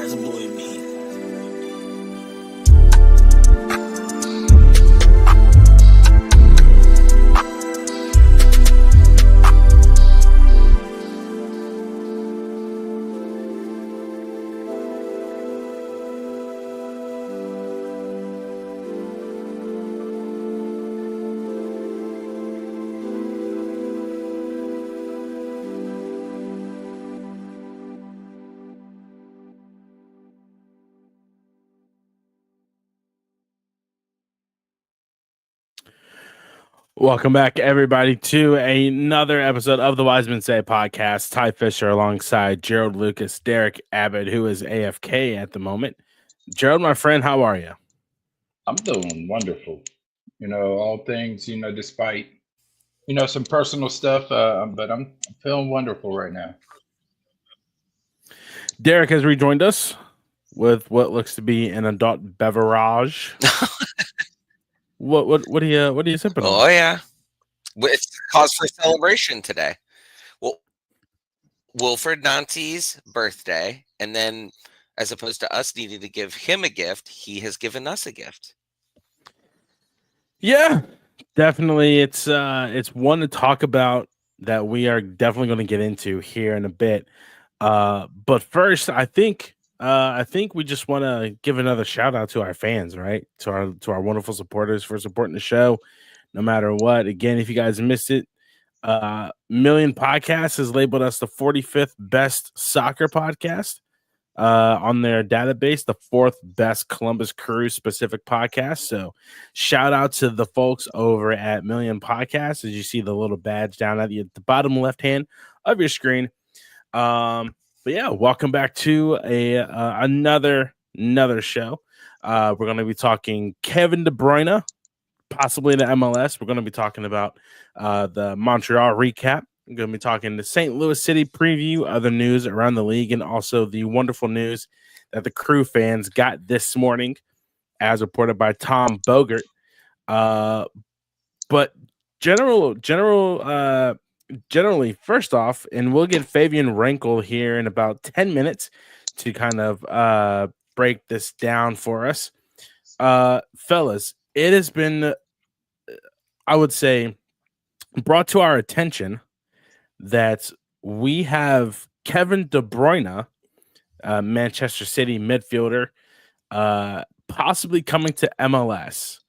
That's a boy me. Welcome back, everybody, to another episode of the Wisemen Say podcast. Ty Fisher alongside Jerald, Lucas, Derik, Abbott, who is AFK at the moment. Jerald, my friend, how are you? I'm doing wonderful. All things, despite, some personal stuff, but I'm feeling wonderful right now. Derik has rejoined us with what looks to be an adult beverage. What are you sipping on? Oh yeah, it's cause for celebration today. Well, Wilfred Nante's birthday, and then as opposed to us needing to give him a gift, he has given us a gift. Yeah, definitely. It's one to talk about that we are definitely going to get into here in a bit. But first, I think we just want to give another shout out to our fans, right? To our wonderful supporters for supporting the show, no matter what. Again, if you guys missed it, Million Podcast has labeled us the 45th best soccer podcast on their database, the 4th best Columbus Crew specific podcast. So shout out to the folks over at Million Podcast. As you see the little badge down at the bottom left hand of your screen. But yeah, welcome back to another show. We're going to be talking Kevin De Bruyne, possibly the MLS. We're going to be talking about the Montreal recap. I'm going to be talking the St. Louis City preview, other news around the league, and also the wonderful news that the Crew fans got this morning, as reported by Tom Bogert. But generally, first off, and we'll get Fabian Renkel here in about 10 minutes to kind of break this down for us. Fellas, it has been, I would say, brought to our attention that we have Kevin De Bruyne, Manchester City midfielder, possibly coming to MLS.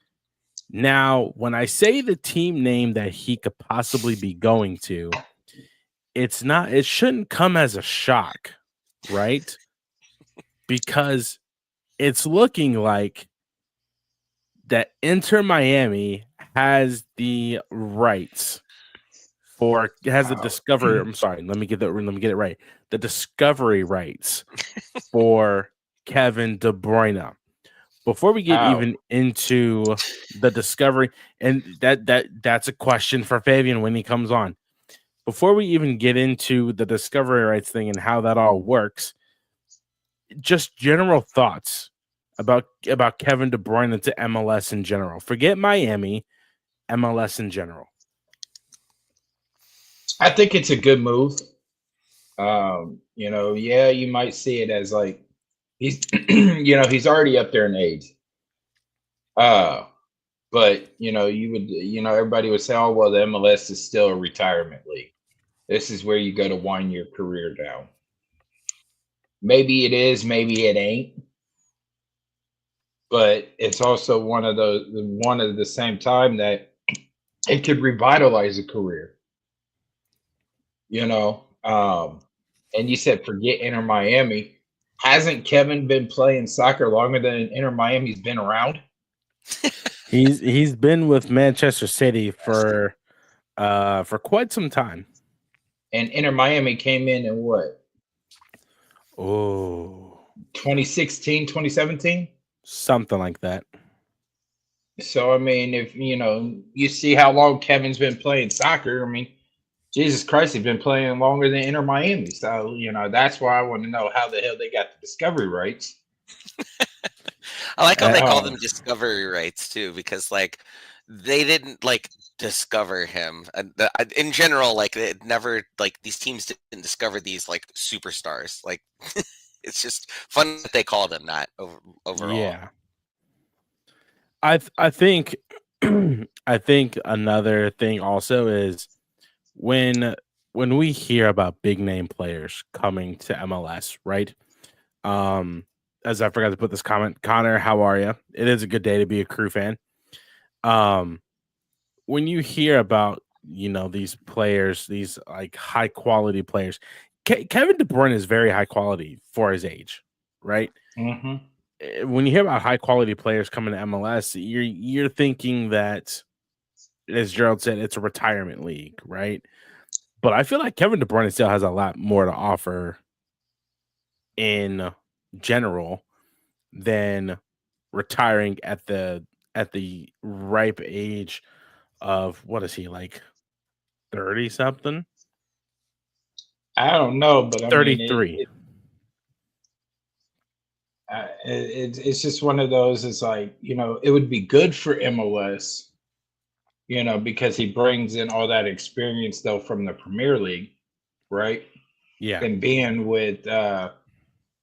Now, when I say the team name that he could possibly be going to, it shouldn't come as a shock, right? Because it's looking like that Inter Miami has the rights the discovery. I'm sorry, let me get it right. The discovery rights for Kevin De Bruyne. Before we get even into the discovery, and that's a question for Fabian when he comes on. Before we even get into the discovery rights thing and how that all works, just general thoughts about Kevin De Bruyne to MLS in general. Forget Miami, MLS in general. I think it's a good move. You might see it as like he's he's already up there in age. But everybody would say, oh well, the MLS is still a retirement league. This is where you go to wind your career down. Maybe it is, maybe it ain't. But it's also one at the same time that it could revitalize a career. And you said forget Inter Miami. Hasn't Kevin been playing soccer longer than Inter Miami's been around? He's been with Manchester City for quite some time. And Inter Miami came in what? Oh, 2016, 2017? Something like that. So, I mean, if, you see how long Kevin's been playing soccer, I mean, Jesus Christ, he's been playing longer than Inter Miami. So, that's why I want to know how the hell they got the discovery rights. I like how they call them discovery rights too, because they didn't discover him. In general, it never these teams didn't discover these superstars. It's just fun that they call them that overall. Yeah. I think I think another thing also is when we hear about big name players coming to MLS, right? As I forgot to put this comment, Connor, how are you? It is a good day to be a Crew fan. When you hear about these players, these like high quality players, Kevin De Bruyne is very high quality for his age, right? Mm-hmm. When you hear about high quality players coming to MLS, you're thinking that, as Jerald said, it's a retirement league, right? But I feel like Kevin De Bruyne still has a lot more to offer in general than retiring at the ripe age of, what is he, like 30 something? I don't know, but I mean, 33. it's just one of those. It's like, it would be good for MLS, because he brings in all that experience though from the Premier League, right? Yeah. And being with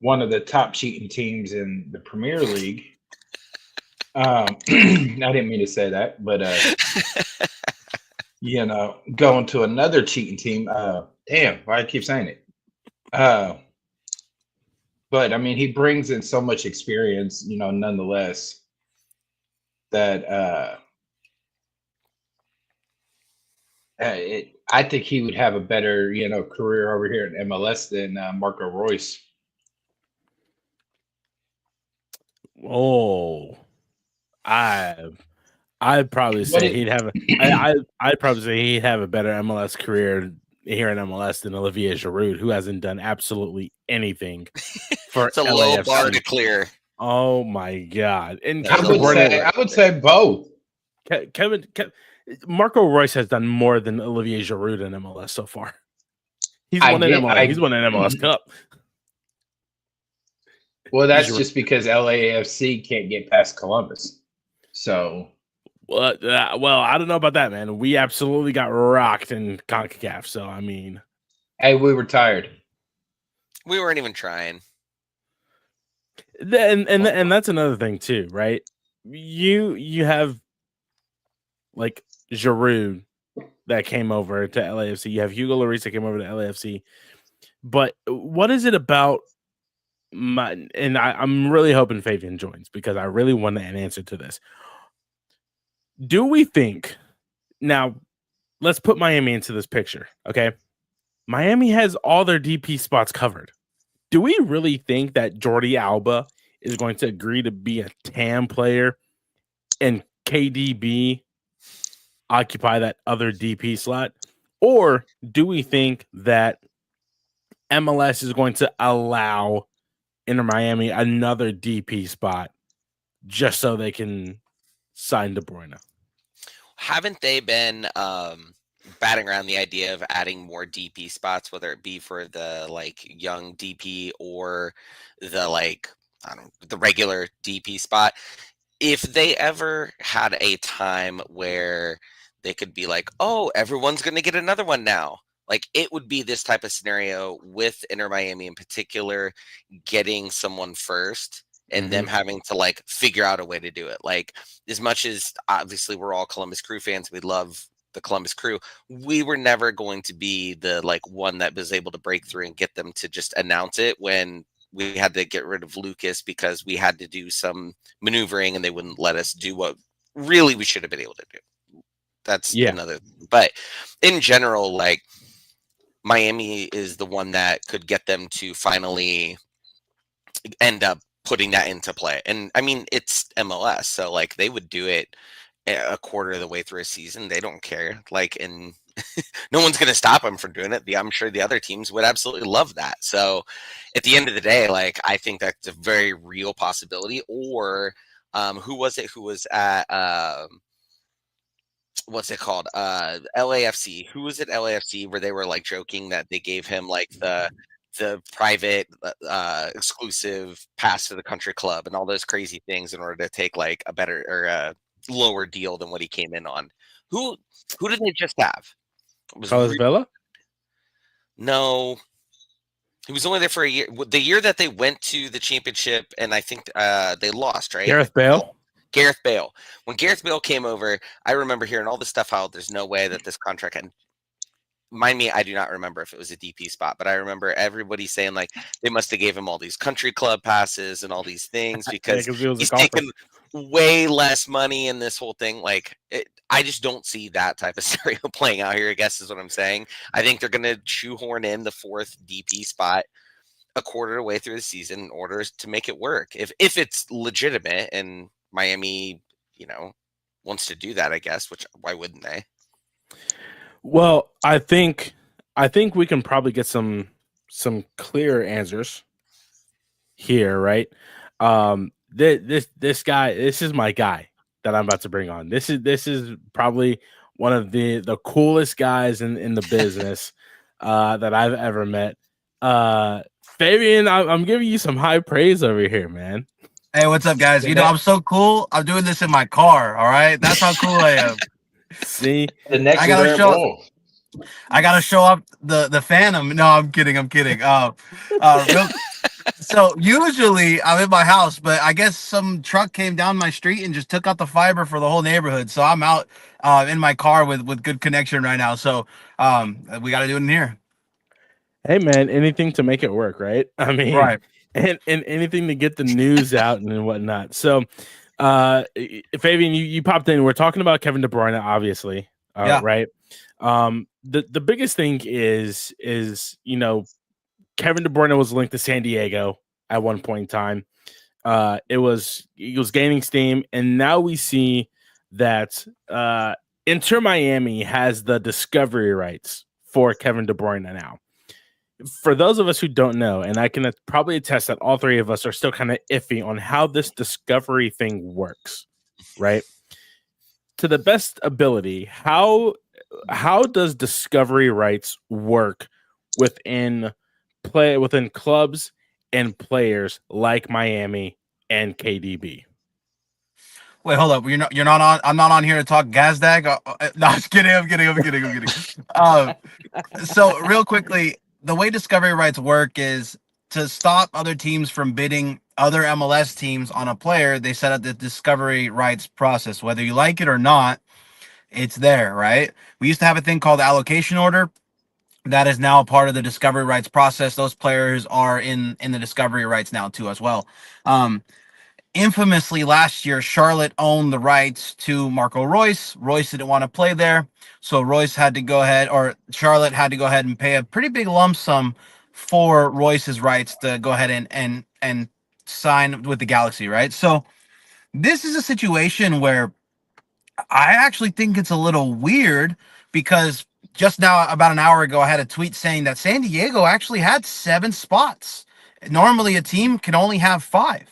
one of the top cheating teams in the Premier League. I didn't mean to say that, but going to another cheating team. Damn, why I keep saying it? But I mean, he brings in so much experience, nonetheless, that I think he would have a better, career over here in MLS than Marco Royce. Oh, I'd probably say he'd have I'd probably say he'd have a better MLS career here in MLS than Olivier Giroud, who hasn't done absolutely anything for It's a LAFC. low bar to clear. Oh my god! And I would say both. Marco Royce has done more than Olivier Giroud in MLS so far. He's won an MLS Cup. Well, that's just because LAFC can't get past Columbus. So, well, I don't know about that, man. We absolutely got rocked in CONCACAF. So, I mean, hey, we were tired. We weren't even trying. And that's another thing too, right? You have like Giroud that came over to LAFC. You have Hugo Lloris that came over to LAFC. But what is it about I'm really hoping Fabian joins because I really want an answer to this. Do we think now? Let's put Miami into this picture, okay? Miami has all their DP spots covered. Do we really think that Jordi Alba is going to agree to be a TAM player and KDB occupy that other DP slot? Or do we think that MLS is going to allow Inter Miami another DP spot just so they can sign De Bruyne? Haven't they been batting around the idea of adding more DP spots, whether it be for the young DP or the the regular DP spot? If they ever had a time where they could be like, oh, everyone's going to get another one now. It would be this type of scenario with Inter Miami in particular, getting someone first and them having to figure out a way to do it. As much as obviously we're all Columbus Crew fans, we love the Columbus Crew. We were never going to be the one that was able to break through and get them to just announce it when we had to get rid of Lucas because we had to do some maneuvering and they wouldn't let us do what really we should have been able to do. That's another. But in general, Miami is the one that could get them to finally end up putting that into play. And I mean, it's MLS, so they would do it a quarter of the way through a season. They don't care. And no one's going to stop them from doing it. I'm sure the other teams would absolutely love that. So at the end of the day, I think that's a very real possibility. Or who was it who was at what's it called? LAFC. Who was it? LAFC, where they were joking that they gave him the private exclusive pass to the country club and all those crazy things in order to take a better or a lower deal than what he came in on. Who did they just have? Carlos Vela? No. He was only there for a year. The year that they went to the championship, and I think they lost, right? Gareth Bale. Gareth Bale. When Gareth Bale came over, I remember hearing all this stuff, how there's no way that this contract had. Mind me, I do not remember if it was a DP spot, but I remember everybody saying like they must have gave him all these country club passes and all these things because he was he's a golfer. taking way less money in this whole thing. Like I just don't see that type of scenario playing out here, I guess is what I'm saying. I think they're going to shoehorn in the 4th DP spot a quarter of the way through the season in order to make it work. If it's legitimate and Miami, wants to do that, I guess, which why wouldn't they? Well, I think we can probably get some clear answers here, right? This guy, this is my guy that I'm about to bring on. This is probably one of the coolest guys in the business that I've ever met. Fabian, I'm giving you some high praise over here, man. Hey, what's up, guys? I'm so cool. I'm doing this in my car. All right, that's how cool I am. See, the next I gotta show up the Phantom. No, I'm kidding. So usually I'm in my house, but I guess some truck came down my street and just took out the fiber for the whole neighborhood. So I'm out in my car with good connection right now. So we got to do it in here. Hey man, anything to make it work, right? I mean, right. And anything to get the news out and whatnot. So, Fabian, you popped in. We're talking about Kevin De Bruyne, obviously, right? The biggest thing is Kevin De Bruyne was linked to San Diego at one point in time. He was gaining steam, and now we see that Inter Miami has the discovery rights for Kevin De Bruyne now. For those of us who don't know, and I can probably attest that all three of us are still kind of iffy on how this discovery thing works, right? To the best ability, how does discovery rights work within clubs and players like Miami and KDB? Wait, hold up. You're not on. I'm not on here to talk Gazdag. No, I'm kidding. So real quickly, the way discovery rights work is to stop other teams from bidding other MLS teams on a player. They set up the discovery rights process. Whether you like it or not, it's there, right? We used to have a thing called allocation order. That is now a part of the discovery rights process. Those players are in the discovery rights now too as well. Infamously, last year, Charlotte owned the rights to Marco Reus. Reus didn't want to play there, so Reus had to go ahead, or Charlotte had to go ahead and pay a pretty big lump sum for Reus's rights to go ahead and sign with the Galaxy, right? So this is a situation where I actually think it's a little weird because just now, about an hour ago, I had a tweet saying that San Diego actually had 7 spots. Normally, a team can only have 5.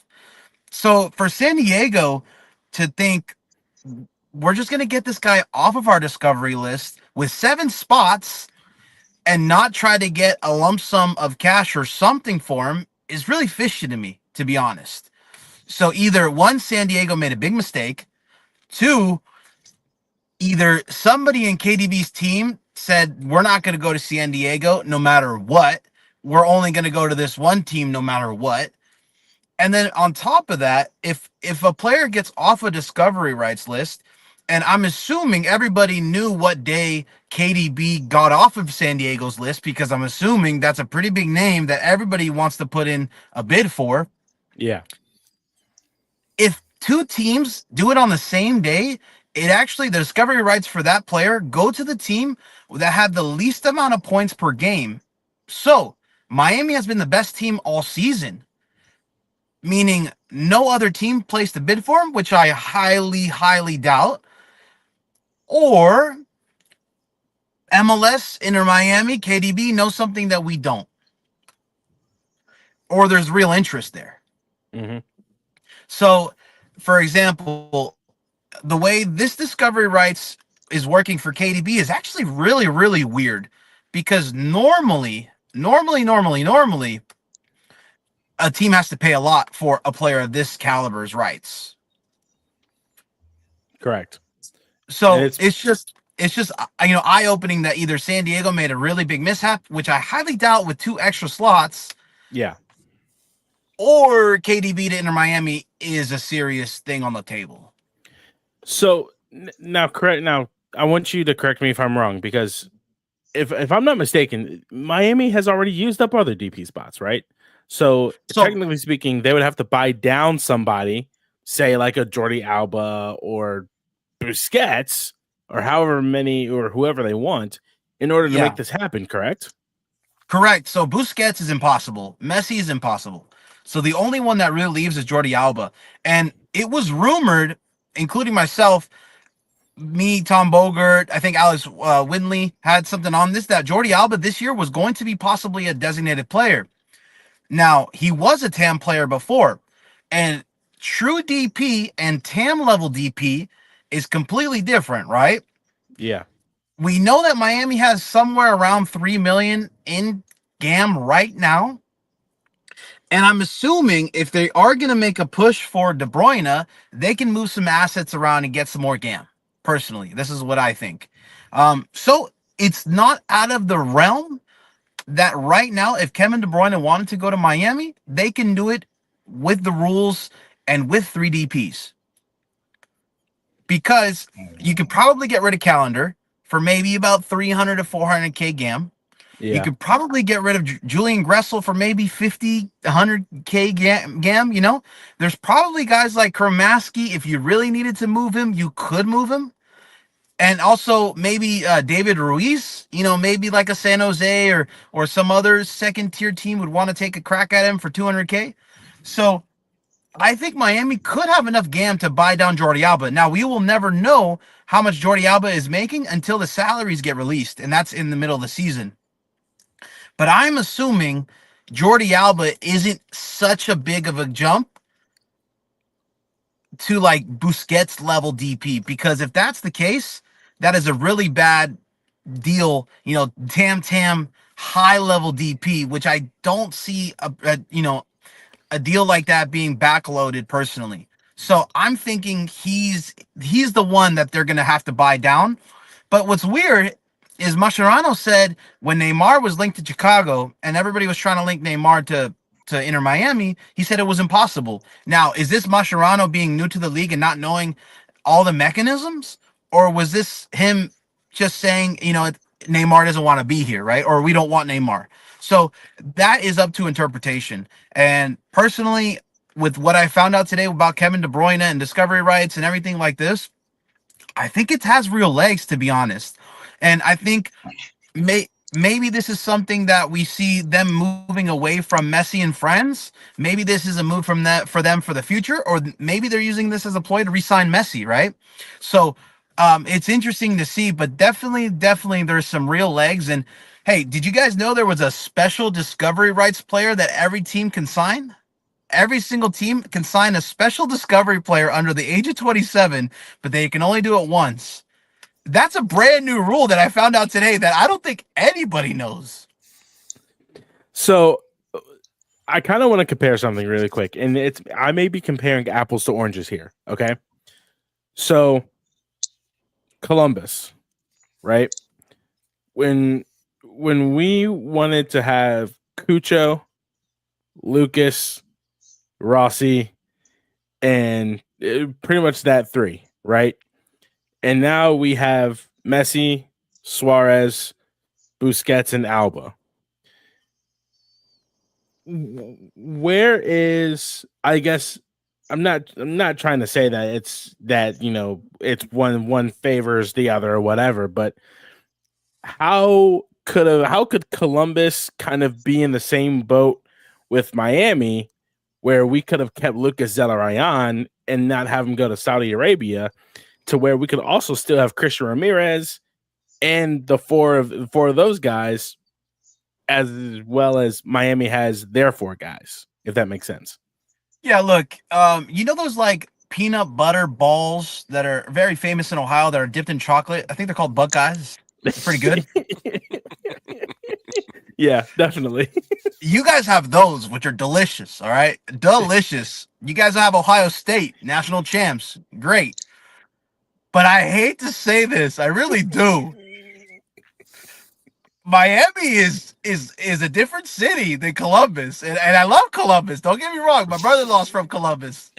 So for San Diego to think we're just going to get this guy off of our discovery list with 7 spots and not try to get a lump sum of cash or something for him is really fishy to me, to be honest. So either 1, San Diego made a big mistake. 2, either somebody in KDB's team said, we're not going to go to San Diego no matter what. We're only going to go to this one team no matter what. And then on top of that, if a player gets off a discovery rights list, and I'm assuming everybody knew what day KDB got off of San Diego's list, because I'm assuming that's a pretty big name that everybody wants to put in a bid for. Yeah. If 2 teams do it on the same day, it actually, the discovery rights for that player go to the team that had the least amount of points per game. So Miami has been the best team all season, meaning no other team placed a bid for him, which I highly, highly doubt. Or MLS, Inter Miami, KDB knows something that we don't. Or there's real interest there. Mm-hmm. So, for example, the way this discovery rights is working for KDB is actually really, really weird, because normally, a team has to pay a lot for a player of this caliber's rights. Correct. So it's it's just eye-opening that either San Diego made a really big mishap, which I highly doubt with 2 extra slots, Yeah. or KDB to Inter Miami is a serious thing on the table. So now, I want you to correct me if I'm wrong, because if I'm not mistaken, Miami has already used up other DP spots, right? So technically speaking, they would have to buy down somebody, say like a Jordi Alba or Busquets or however many or whoever they want in order to make this happen, correct? Correct. So Busquets is impossible. Messi is impossible. So the only one that really leaves is Jordi Alba. And it was rumored, including myself, me, Tom Bogert, I think Alex Winley had something on this, that Jordi Alba this year was going to be possibly a designated player. Now, he was a TAM player before, and true DP and TAM level DP is completely different, right? Yeah. We know that Miami has somewhere around 3 million in GAM right now. And I'm assuming if they are going to make a push for De Bruyne, they can move some assets around and get some more GAM. Personally, this is what I think. So it's not out of the realm that right now, if Kevin De Bruyne wanted to go to Miami, they can do it with the rules and with 3 DPs. Because you could probably get rid of Calendar for maybe about 300 to 400K GAM. Yeah. You could probably get rid of Julian Gressel for maybe 50, 100K GAM. You know, there's probably guys like Kromaski. If you really needed to move him, you could move him. And also maybe David Ruiz, you know, maybe like a San Jose or some other second tier team would want to take a crack at him for 200K. So I think Miami could have enough GAM to buy down Jordi Alba. Now, we will never know how much Jordi Alba is making until the salaries get released, and that's in the middle of the season. But I'm assuming Jordi Alba isn't such a big of a jump to like Busquets level DP, because if that's the case, that is a really bad deal, you know, TAM high level DP, which I don't see a deal like that being backloaded personally. So I'm thinking he's the one that they're going to have to buy down. But what's weird is Mascherano said when Neymar was linked to Chicago and everybody was trying to link Neymar to Inter Miami, he said it was impossible. Now, is this Mascherano being new to the league and not knowing all the mechanisms? Or was this him just saying, you know, Neymar doesn't want to be here, right? Or we don't want Neymar. So that is up to interpretation. And personally, with what I found out today about Kevin De Bruyne and discovery rights and everything like this, I think it has real legs, to be honest. And I think maybe this is something that we see them moving away from Messi and friends. Maybe this is a move from that for them for the future, or maybe they're using this as a ploy to re-sign Messi, right? So it's interesting to see, but definitely there's some real legs. And hey, did you guys know there was a special discovery rights player that every team can sign? Every single team can sign a special discovery player under the age of 27, but they can only do it once. That's a brand new rule that I found out today that I don't think anybody knows. So I kind of want to compare something really quick, and I may be comparing apples to oranges here. Okay. So Columbus, right? When we wanted to have Cucho, Lucas, Rossi, and pretty much that 3, right? And now we have Messi, Suarez, Busquets, and Alba. Where is, I guess, I'm not trying to say that it's that, you know, it's one favors the other or whatever, but how could Columbus kind of be in the same boat with Miami, where we could have kept Lucas Zelarayan and not have him go to Saudi Arabia, to where we could also still have Christian Ramirez and the four of those guys, as well as Miami has their 4 guys, if that makes sense. Yeah, look, you know those like peanut butter balls that are very famous in Ohio that are dipped in chocolate? I think they're called Buckeyes. It's pretty good. Yeah, definitely. You guys have those, which are delicious, all right? Delicious. You guys have Ohio State, national champs. Great. but I hate to say this. I really do. Miami is a different city than Columbus, and I love Columbus. Don't get me wrong. My brother-in-law's from Columbus,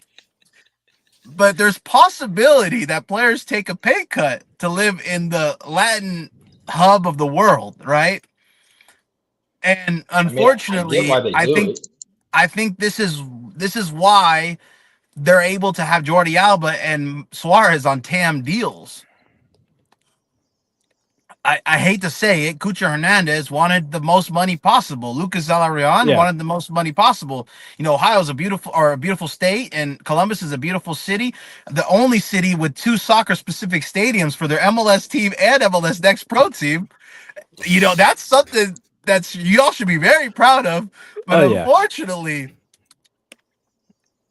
but there's possibility that players take a pay cut to live in the Latin hub of the world, right? And I mean, I get unfortunately, why they do it. I think this is why they're able to have Jordi Alba and Suarez on TAM deals. I hate to say it, Cucho Hernandez wanted the most money possible. Lucas Zelarayan wanted the most money possible. You know, Ohio's a beautiful state, and Columbus is a beautiful city. The only city with 2 soccer-specific stadiums for their MLS team and MLS Next Pro team. You know, that's something that's y'all should be very proud of. But unfortunately,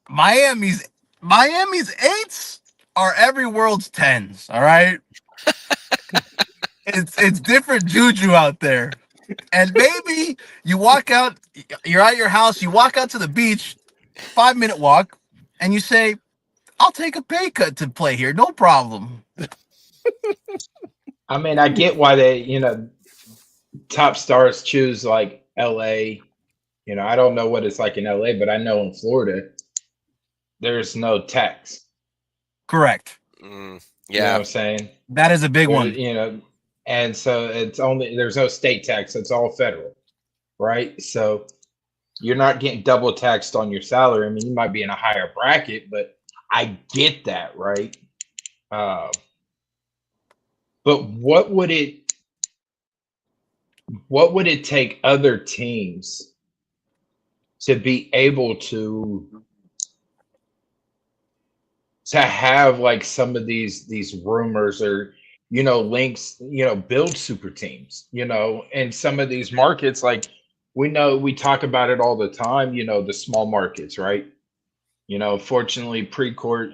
Miami's 8s are every world's 10s. All right. It's different juju out there. And maybe you walk out, you're at your house, you walk out to the beach, 5-minute walk, and you say, I'll take a pay cut to play here, no problem. I mean, I get why they, top stars choose like LA. I don't know what it's like in LA, but I know in Florida, there's no tax. Correct. Yeah. You know what I'm saying? That is a big one. And so there's no state tax. It's all federal, right? So you're not getting double taxed on your salary. I mean, you might be in a higher bracket, but I get that, right? But what would it take other teams to be able to have like some of these rumors or links, build super teams, and some of these markets, like we talk about it all the time, the small markets, right? Fortunately, Precourt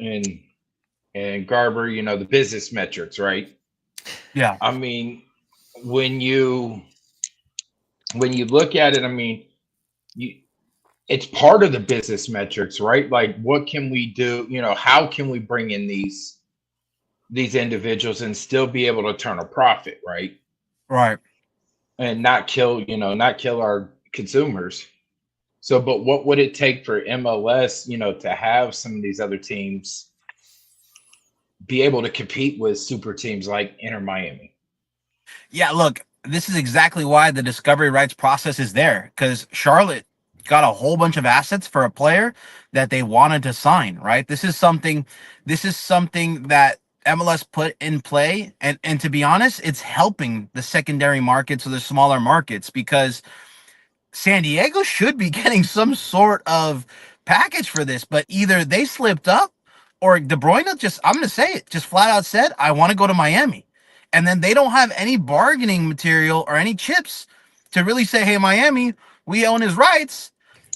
and Garber, the business metrics, right? Yeah. I mean, when you look at it, I mean, it's part of the business metrics, right? Like, what can we do? How can we bring in these individuals and still be able to turn a profit, right? Right. And not kill our consumers. So, but what would it take for MLS, to have some of these other teams be able to compete with super teams like Inter Miami? Yeah, look, this is exactly why the discovery rights process is there, because Charlotte got a whole bunch of assets for a player that they wanted to sign, right? This is something that MLS put in play, and to be honest, it's helping the secondary markets or the smaller markets, because San Diego should be getting some sort of package for this, but either they slipped up or De Bruyne I'm going to say it, just flat out said, I want to go to Miami. And then they don't have any bargaining material or any chips to really say, hey, Miami, we own his rights.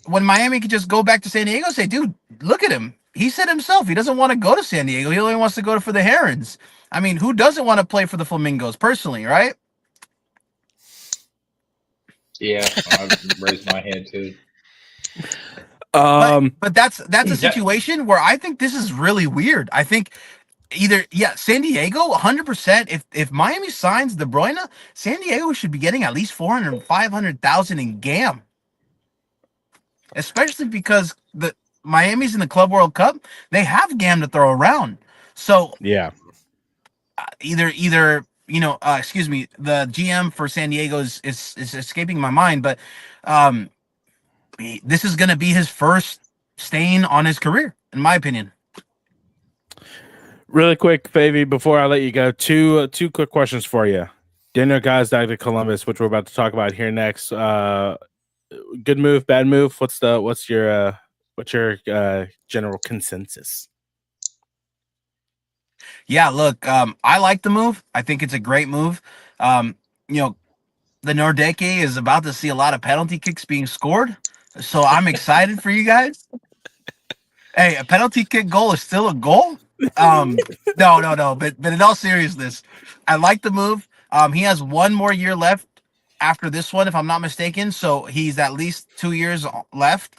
When Miami could just go back to San Diego and say, dude, look at him. He said himself he doesn't want to go to San Diego. He only wants to go for the Herons. I mean, who doesn't want to play for the Flamingos personally, right? Yeah, I've raised my hand too. But that's a situation where I think this is really weird. I think San Diego 100%. If Miami signs De Bruyne, San Diego should be getting at least 500,000 in GAM, especially because the Miami's in the Club World Cup. They have GAM to throw around. So yeah, either excuse me, the GM for San Diego is escaping my mind, but this is going to be his first stain on his career, in my opinion. Really quick, Favy, before I let you go, two quick questions for you. Dinner guys back to Columbus, which we're about to talk about here next. Good move, bad move. What's your general consensus? Yeah, look, I like the move. I think it's a great move. The Nordecke is about to see a lot of penalty kicks being scored, so I'm excited for you guys. Hey, a penalty kick goal is still a goal. No. But in all seriousness, I like the move. He has one more year left after this one, if I'm not mistaken. So he's at least 2 years left.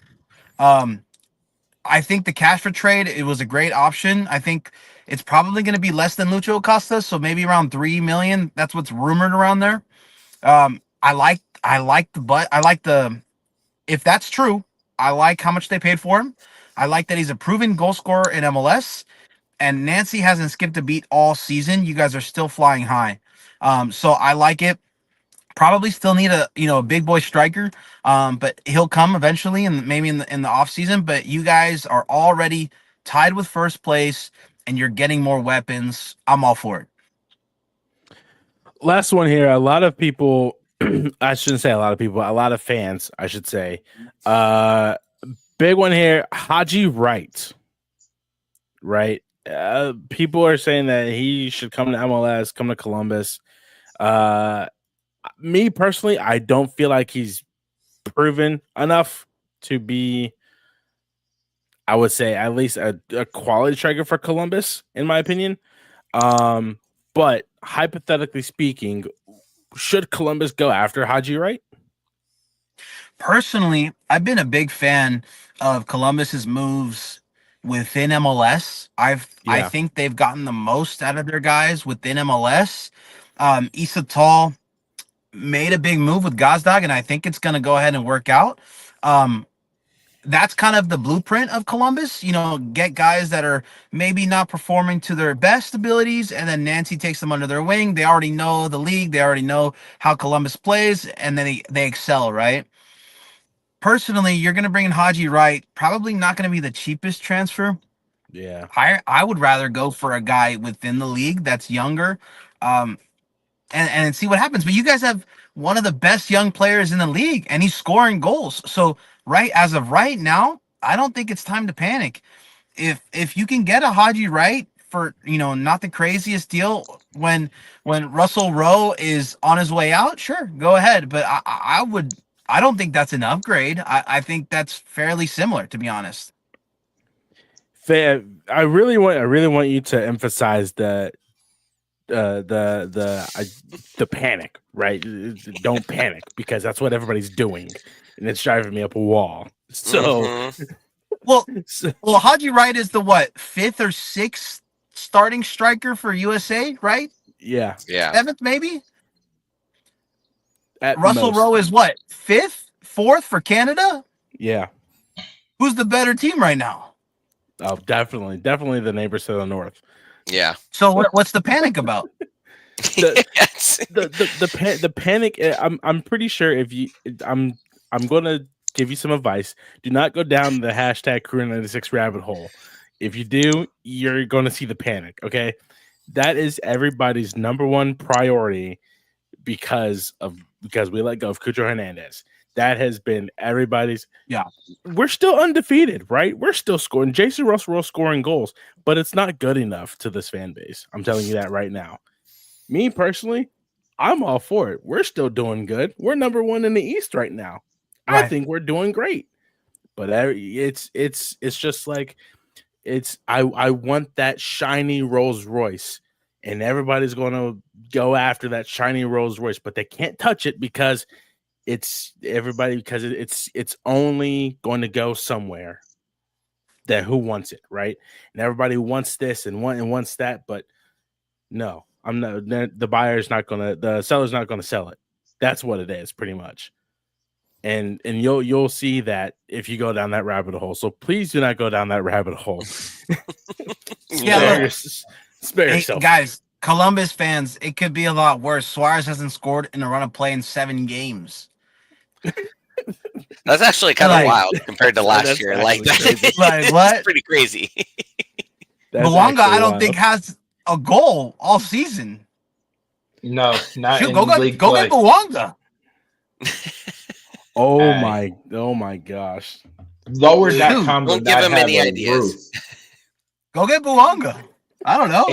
I think the cash for trade, it was a great option. I think it's probably going to be less than Lucho Acosta, so maybe around 3 million. That's what's rumored around there. I like the if that's true, I like how much they paid for him. I like that he's a proven goal scorer in MLS, and Nancy hasn't skipped a beat all season. You guys are still flying high. So I like it. Probably still need a big boy striker, but he'll come eventually, and maybe in the off season. But you guys are already tied with first place, and you're getting more weapons. I'm all for it. Last one here. A lot of people, I shouldn't say a lot of people, a lot of fans, I should say. Big one here, Haji Wright. Right? People are saying that he should come to MLS, come to Columbus. Me personally, I don't feel like he's proven enough to be, I would say, at least a quality striker for Columbus, in my opinion. But hypothetically speaking, should Columbus go after Haji Wright? Personally, I've been a big fan of Columbus's moves within MLS. I think they've gotten the most out of their guys within MLS. Issa Tall made a big move with Gazdag, and I think it's going to go ahead and work out. That's kind of the blueprint of Columbus. Get guys that are maybe not performing to their best abilities, and then Nancy takes them under their wing. They already know the league. They already know how Columbus plays, and then they excel, right? Personally, you're going to bring in Haji Wright. Probably not going to be the cheapest transfer. Yeah. I would rather go for a guy within the league that's younger, and see what happens. But you guys have one of the best young players in the league, and he's scoring goals. So as of right now, I don't think it's time to panic. If you can get a Haji Wright for not the craziest deal when Russell Rowe is on his way out, sure, go ahead. But I don't think that's an upgrade. I think that's fairly similar, to be honest. I really want you to emphasize the panic, right? Don't panic, because that's what everybody's doing, and it's driving me up a wall. So, well, Haji Wright is the fifth or sixth starting striker for USA, right? Yeah. Seventh, maybe. At Russell most. Rowe is fifth, fourth for Canada. Yeah. Who's the better team right now? Oh, definitely the neighbors to the north. Yeah. So what's the panic about? The panic. I'm pretty sure I'm going to give you some advice. Do not go down the hashtag Crew 96 rabbit hole. If you do, you're going to see the panic. Okay, that is everybody's number one priority because we let go of Cucho Hernandez. That has been everybody's. Yeah, we're still undefeated, right? We're still scoring. Jason Russell scoring goals, but it's not good enough to this fan base. I'm telling you that right now. Me personally, I'm all for it. We're still doing good. We're number one in the East right now. Right. I think we're doing great. But it's just like I want that shiny Rolls Royce, and everybody's going to go after that shiny Rolls Royce, but they can't touch it because it's only going to go somewhere that who wants it, right? And everybody wants this and wants that, but no, I'm not. The seller's not going to sell it. That's what it is, pretty much. And you'll see that if you go down that rabbit hole. So please do not go down that rabbit hole. Spare yourself, guys. Columbus fans, it could be a lot worse. Suarez hasn't scored in a run of play in 7 games. That's actually kind of wild compared to last year. Like what? It's pretty crazy. Luonga, I don't think has a goal all season. No, not in go league go play. Get Luonga. Oh my gosh. Lower.com don't give him any ideas. Go get Luonga. I don't know.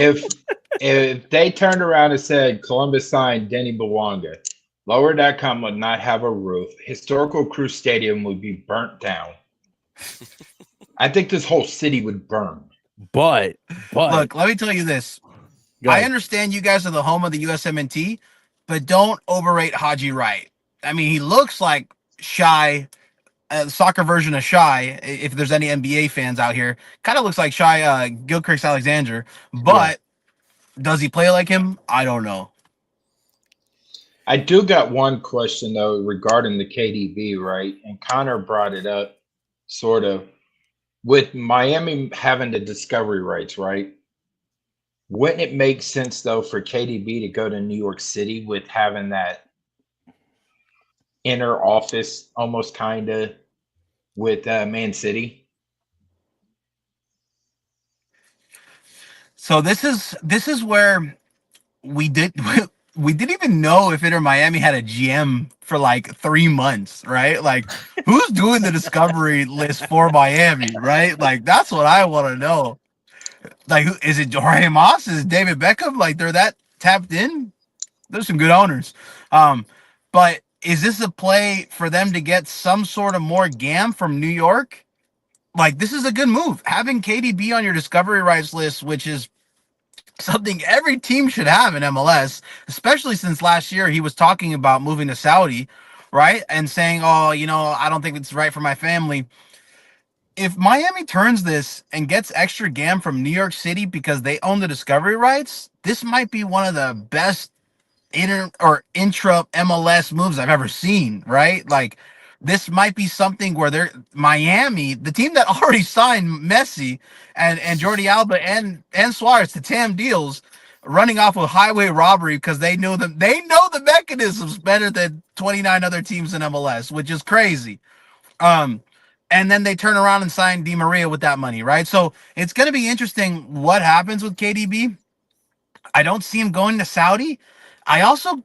If they turned around and said Columbus signed Denny Bwanga, Lower.com would not have a roof. Historical Crew Stadium would be burnt down. I think this whole city would burn. But look, let me tell you this. I understand you guys are the home of the USMNT, but don't overrate Haji Wright. I mean, he looks like shy, soccer version of Shy. If there's any NBA fans out here, kind of looks like Shy Gilchrist Alexander, but does he play like him? I don't know. I do got one question though regarding the KDB, right? And Connor brought it up, sort of, with Miami having the discovery rights, right? Wouldn't it make sense though for KDB to go to New York City with having that inner office, almost kind of, with Man City? So this is where we didn't even know if Inter Miami had a GM for like 3 months, right? Like, who's doing the discovery list for Miami, right? Like, that's what I want to know. Like, is it Jorge Mas? Is it David Beckham? Like, they're that tapped in. There's some good owners. But is this a play for them to get some sort of more GAM from New York? Like, this is a good move. Having KDB on your discovery rights list, which is something every team should have in MLS, especially since last year he was talking about moving to Saudi, right? And saying, oh, I don't think it's right for my family. If Miami turns this and gets extra GAM from New York City because they own the discovery rights, this might be one of the best intra MLS moves I've ever seen, right? Like, this might be something where Miami, the team that already signed Messi and Jordi Alba and Suarez to TAM deals, running off of highway robbery because they know the mechanisms better than 29 other teams in MLS, which is crazy. And then they turn around and sign Di Maria with that money, right? So it's going to be interesting what happens with KDB. I don't see him going to Saudi. I also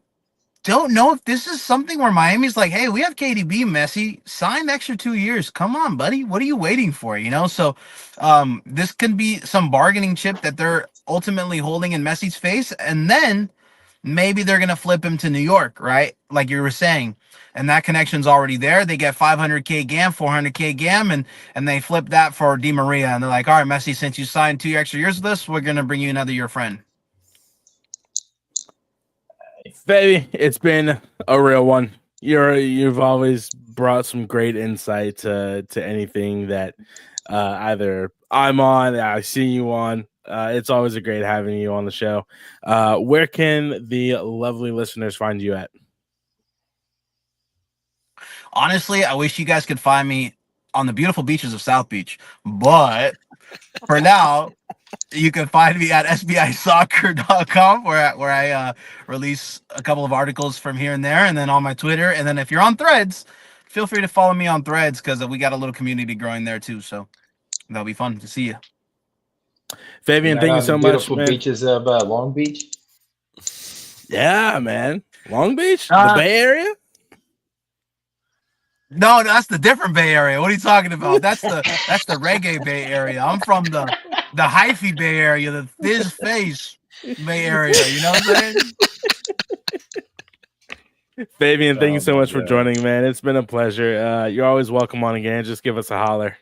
don't know if this is something where Miami's like, hey, we have KDB, Messi, sign extra 2 years. Come on, buddy. What are you waiting for? So this can be some bargaining chip that they're ultimately holding in Messi's face. And then maybe they're going to flip him to New York, right? Like you were saying. And that connection's already there. They get 500K GAM, 400K GAM, and they flip that for Di Maria. And they're like, all right, Messi, since you signed 2 extra years with us, we're going to bring you another year friend. Baby, it's been a real one. You've always brought some great insight to anything that either I'm on, I see you on. It's always a great having you on the show. Where can the lovely listeners find you at? Honestly, I wish you guys could find me on the beautiful beaches of South Beach, but for now, you can find me at sbisoccer.com where I release a couple of articles from here and there, and then on my Twitter. And then if you're on Threads, feel free to follow me on Threads because we got a little community growing there too. So that'll be fun to see you. Fabian, thank you so much, beautiful man. Beaches of Long Beach. Yeah, man. Long Beach? The Bay Area? No, that's the different Bay Area. What are you talking about? That's the reggae Bay Area. I'm from the hyphy Bay Area, the Fizz Face Bay Area. You know what I'm saying? Fabian, thank you so much for joining, man. It's been a pleasure. You're always welcome on again. Just give us a holler.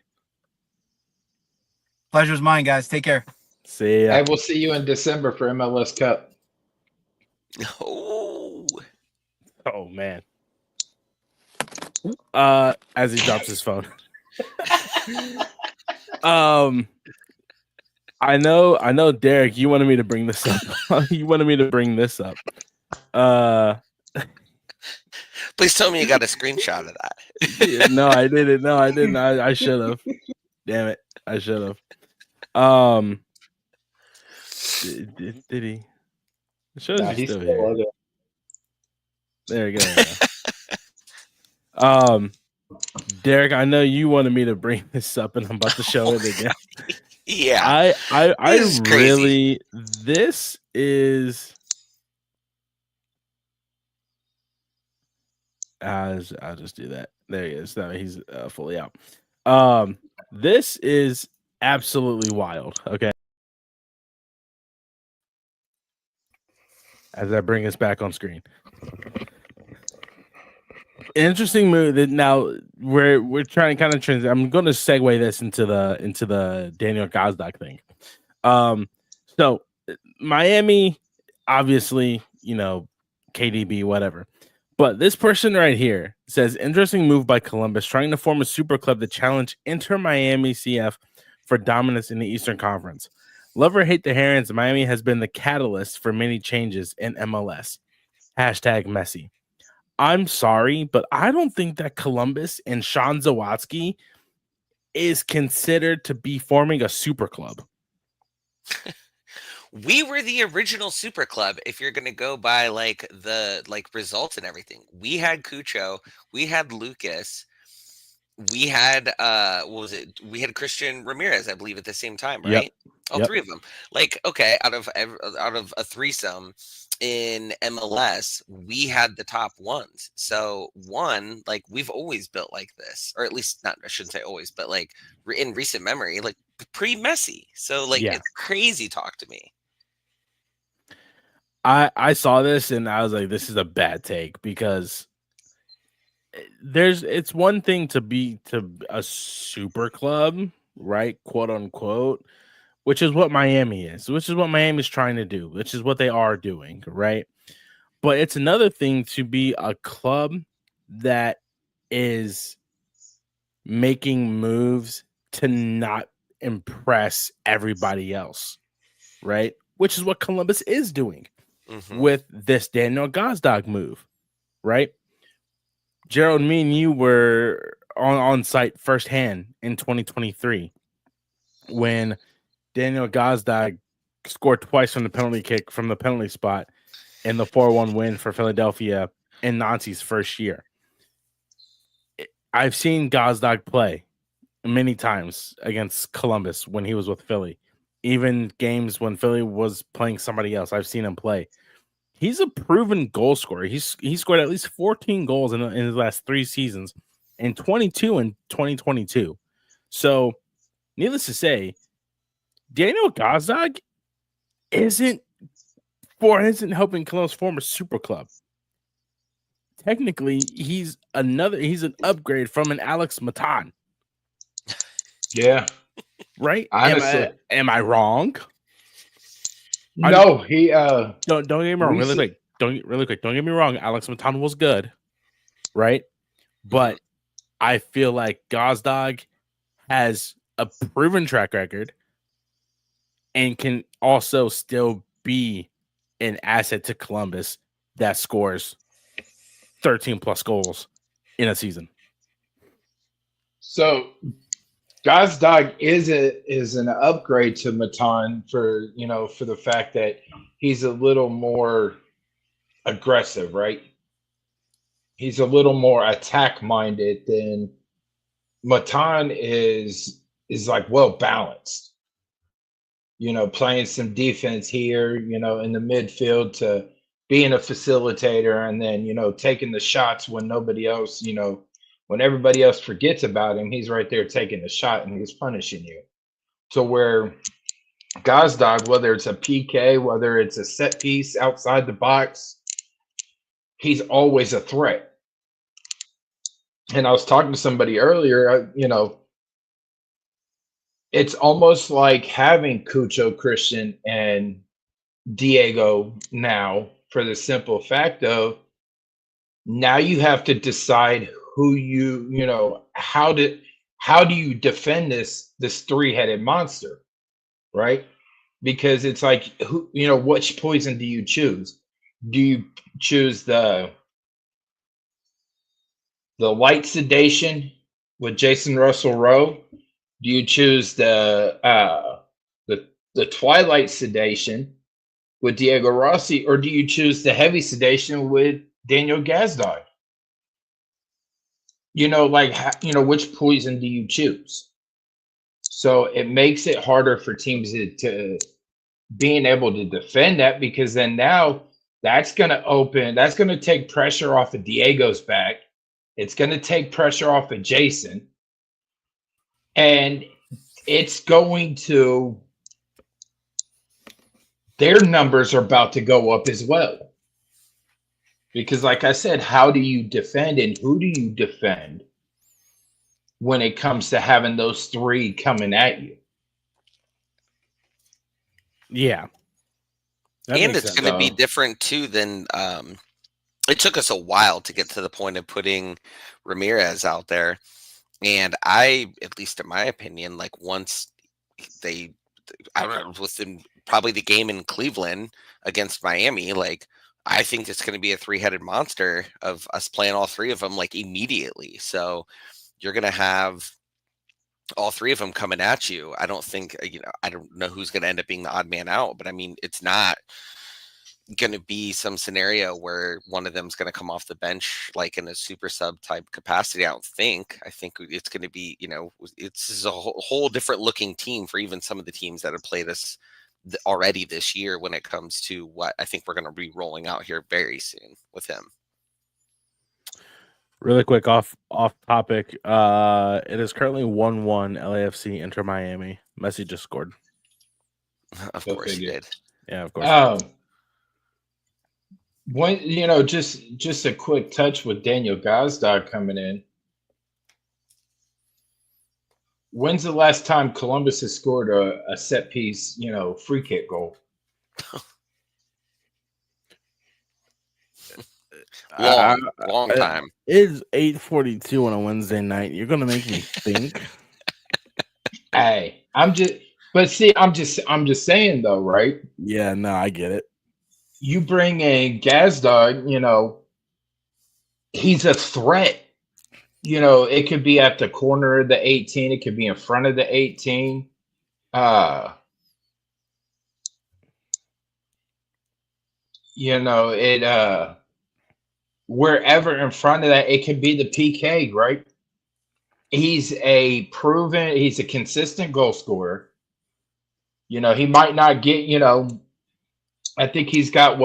Pleasure's mine, guys. Take care. See ya. Hey, we'll see you in December for MLS Cup. Oh, man. As he drops his phone. I know, Derek, you wanted me to bring this up. please tell me you got a screenshot of that. Yeah, no, I didn't. I should have. Damn it. I should have. Did he? It shows he's still here. There we go. Derek, I know you wanted me to bring this up, and I'm about to show it again. Yeah, I really. This is. I'll just do that. There he is. Now he's fully out. This is absolutely wild. Okay. As I bring us back on screen. Interesting move. That now we're trying to kind of transition. I'm going to segue this into the Daniel Gazdag thing. So Miami, obviously, KDB, whatever. But this person right here says, interesting move by Columbus, trying to form a super club to challenge Inter Miami CF for dominance in the Eastern Conference. Love or hate the Herons, Miami has been the catalyst for many changes in MLS. Hashtag Messi. I'm sorry, but I don't think that Columbus and Sean Zawatsky is considered to be forming a super club. We were the original super club if you're going to go by the results and everything. We had Cucho, we had Lucas, we had what was it? We had Christian Ramirez, I believe, at the same time, Yep. right? All Yep. three of them. Like, okay, out of a threesome in MLS, we had the top ones. So one, like, we've always built like this, or at least not. I shouldn't say always, but like in recent memory, like pre-Messi. So like, Yeah. it's crazy talk to me. I saw this and I was like, this is a bad take because it's one thing to be to a super club, right? Quote unquote, which is what Miami is, which is what Miami's trying to do, which is what they are doing, right? But it's another thing to be a club that is making moves to not impress everybody else, right? Which is what Columbus is doing with this Daniel Gazdag move, right? Jerald, me and you were on site firsthand in 2023 when Daniel Gazdag scored twice from the penalty kick from the penalty spot in the 4-1 win for Philadelphia in Nancy's first year. I've seen Gazdag play many times against Columbus when he was with Philly. Even games when Philly was playing somebody else, I've seen him play. He's a proven goal scorer. He scored at least 14 goals in his last 3 seasons and 22 in 2022. So, needless to say, Daniel Gazdag isn't helping Columbus form a super club. Technically, he's an upgrade from an Alex Matan. Yeah. Right? Honestly. Am I wrong? No, he don't get me wrong. Really quick. Don't get me wrong. Alex Matan was good, right? But I feel like Gazdag has a proven track record and can also still be an asset to Columbus that scores 13 plus goals in a season. So Gazdag is an upgrade to Matan for the fact that he's a little more aggressive, right? He's a little more attack minded than Matan is like well balanced. Playing some defense here, in the midfield to being a facilitator and then, taking the shots when nobody else, when everybody else forgets about him, he's right there taking the shot and he's punishing you. So where Gazdag, whether it's a PK, whether it's a set piece outside the box, he's always a threat. And I was talking to somebody earlier, it's almost like having Cucho, Christian, and Diego now for the simple fact of now you have to decide who how do you defend this three-headed monster, right? Because it's like which poison do you choose? Do you choose the light sedation with Jason Russell Rowe? Do you choose the twilight sedation with Diego Rossi, or do you choose the heavy sedation with Daniel Gazdag? Which poison do you choose? So it makes it harder for teams to being able to defend that, because then now that's going to take pressure off of Diego's back. It's going to take pressure off of Jason. And it's going to, their numbers are about to go up as well. Because like I said, how do you defend and who do you defend when it comes to having those three coming at you? Yeah. And it's going to be different too than it took us a while to get to the point of putting Ramirez out there. And at least in my opinion, like once they, I don't know, within probably the game in Cleveland against Miami, like I think it's going to be a three-headed monster of us playing all three of them like immediately. So you're going to have all three of them coming at you. I don't think, I don't know who's going to end up being the odd man out, but I mean, it's not going to be some scenario where one of them's going to come off the bench like in a super sub type capacity. I think it's going to be, it's a whole different looking team for even some of the teams that have played us already this year when it comes to what I think we're going to be rolling out here very soon with him. Really quick off topic. It is currently 1-1 LAFC Inter Miami. Messi just scored. Of course he did. Yeah, of course. When just a quick touch with Daniel Gazdag coming in. When's the last time Columbus has scored a set piece, free kick goal? Long time. It is 8:42 on a Wednesday night. You're gonna make me think. Hey, I'm just saying though, right? Yeah, no, I get it. You bring in Gazdag, he's a threat. It could be at the corner of the 18. It could be in front of the 18. Wherever in front of that, it could be the PK, right? He's a consistent goal scorer. He might not get, I think he's got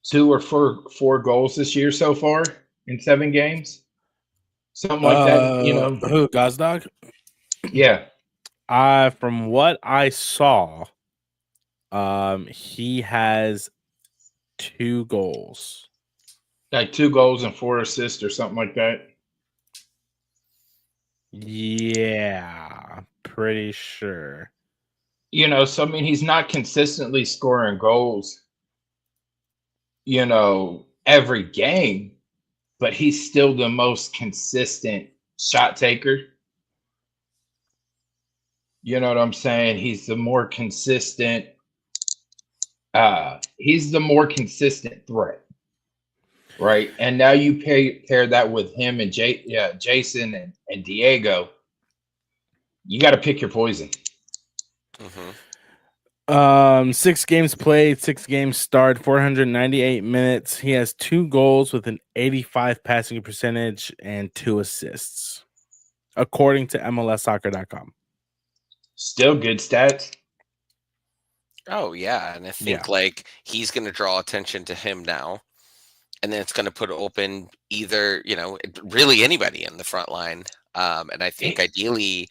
2 or 4 goals this year so far in 7 games. Something like that, Who, Gazdag? Yeah. From what I saw, he has 2 goals. Like 2 goals and 4 assists or something like that. Yeah, pretty sure. So I mean, he's not consistently scoring goals, every game, but he's still the most consistent shot taker. You know what I'm saying? He's the more consistent. He's the more consistent threat, right? And now you pair that with him and Jason and Diego. You got to pick your poison. Mm-hmm. 6 games played, 6 games starred, 498 minutes. He has 2 goals with an 85 passing percentage and 2 assists, according to MLSsoccer.com. Still good stats. Oh yeah, and I think like he's going to draw attention to him now, and then it's going to put open either really anybody in the front line. And I think ideally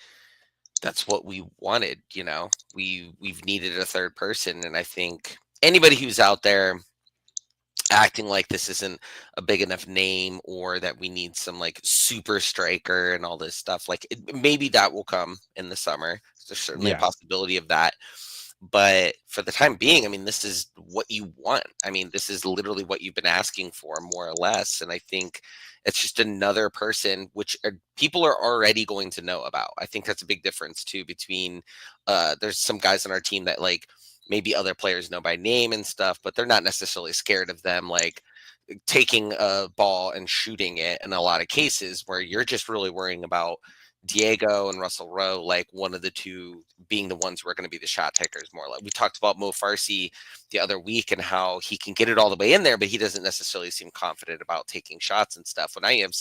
that's what we wanted. We've needed a third person, and I think anybody who's out there acting like this isn't a big enough name or that we need some like super striker and all this stuff, like maybe that will come in the summer. There's certainly a possibility of that. But for the time being, I mean, this is what you want. I mean, this is literally what you've been asking for, more or less. And I think it's just another person which people are already going to know about. I think that's a big difference too between there's some guys on our team that like maybe other players know by name and stuff, but they're not necessarily scared of them like taking a ball and shooting it in a lot of cases, where you're just really worrying about Diego and Russell Rowe, like one of the two being the ones who are going to be the shot takers more. Like we talked about Mo Farsi the other week and how he can get it all the way in there, but he doesn't necessarily seem confident about taking shots and stuff. When I have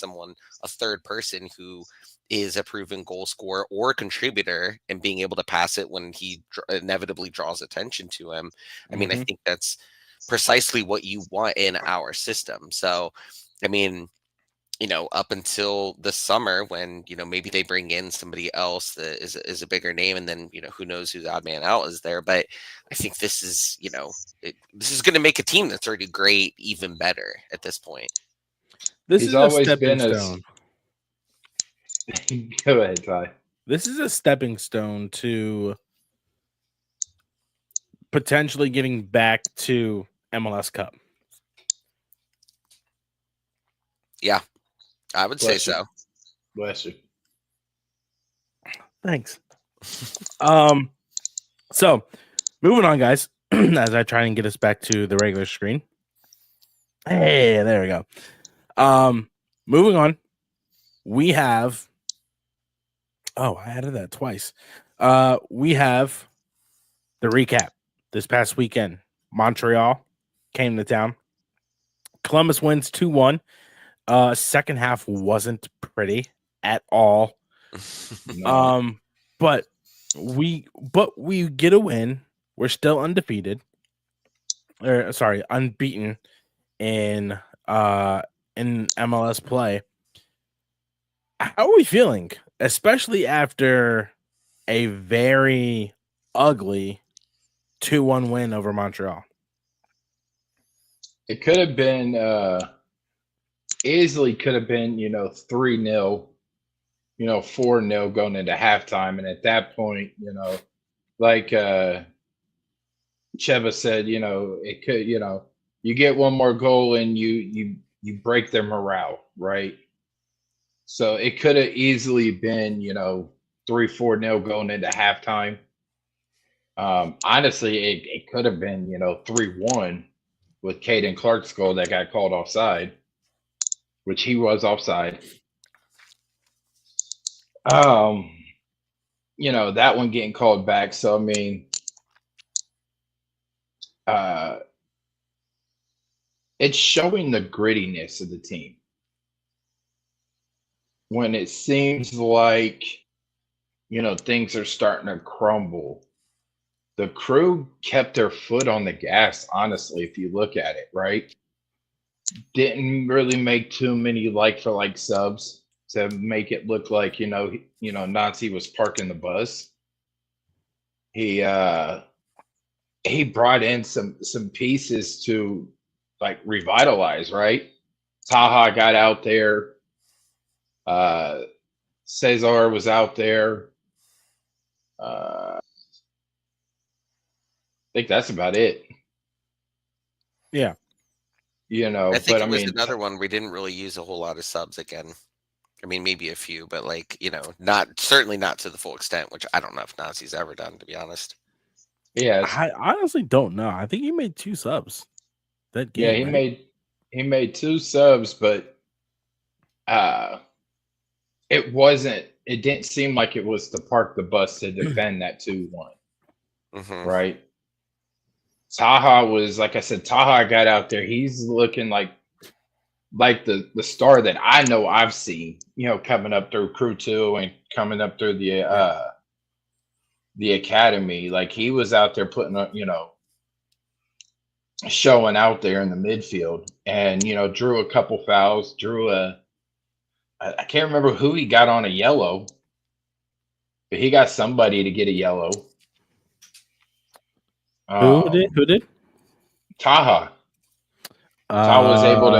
a third person who is a proven goal scorer or contributor and being able to pass it when he inevitably draws attention to him, I mean, I think that's precisely what you want in our system. So, I mean, up until the summer when, maybe they bring in somebody else that is a bigger name, and then, who knows who the odd man out is there. But I think this is, this is going to make a team that's already great even better at this point. He's always been stone. Go ahead, Ty. This is a stepping stone to potentially getting back to MLS Cup. Yeah, I would say Bless you. so. Bless you. Thanks. So moving on, guys, as I try and get us back to the regular screen. Hey, there we go. Moving on, we have. Oh, I added that twice. We have the recap this past weekend. Montreal came to town. Columbus wins 2-1. Second half wasn't pretty at all. No. But we get a win. We're still undefeated. Or sorry, unbeaten in MLS play. How are we feeling? Especially after a very ugly 2-1 win over Montreal. It could have been easily could have been, 3-0, 4-0 going into halftime. And at that point, like Cheva said, it could, you get one more goal and you break their morale, right? So it could have easily been, 3-4-0 going into halftime. Honestly, it could have been, 3-1 with Caden Clark's goal that got called offside, which he was offside. That one getting called back. So I mean, it's showing the grittiness of the team when it seems like things are starting to crumble. The Crew kept their foot on the gas, honestly, if you look at it, right? Didn't really make too many like for like subs to make it look like Nazi was parking the bus. He brought in some pieces to like revitalize, right? Taha got out there. Cesar was out there. I think that's about it. Yeah. I think But it I was mean, another one we didn't really use a whole lot of subs again. I mean, maybe a few, but certainly not to the full extent, which I don't know if Nazi's ever done, to be honest. yeah, I honestly don't know. I think he made 2 subs that game. yeah, right? he made 2 subs, but it didn't seem like it was to park the bus to defend that 2-1, Mm-hmm. right? Taha was, like I said, Taha got out there. He's looking like the star that I know I've seen, coming up through Crew 2 and coming up through the academy. Like he was out there putting up, showing out there in the midfield, and drew a couple fouls, I can't remember who he got on a yellow, but he got somebody to get a yellow. Who did? Taha. Taha was able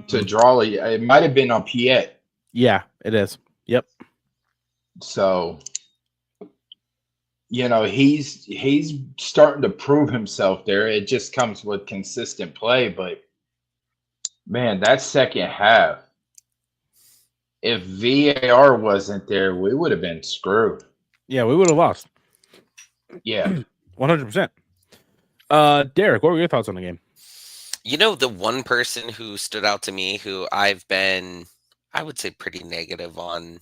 to draw it might have been on Piet. Yeah, it is. Yep. So he's starting to prove himself there. It just comes with consistent play, but man, that second half, if VAR wasn't there, we would have been screwed. Yeah, we would have lost. Yeah. 100%. Derik, what were your thoughts on the game? The one person who stood out to me, who I've been, I would say, pretty negative on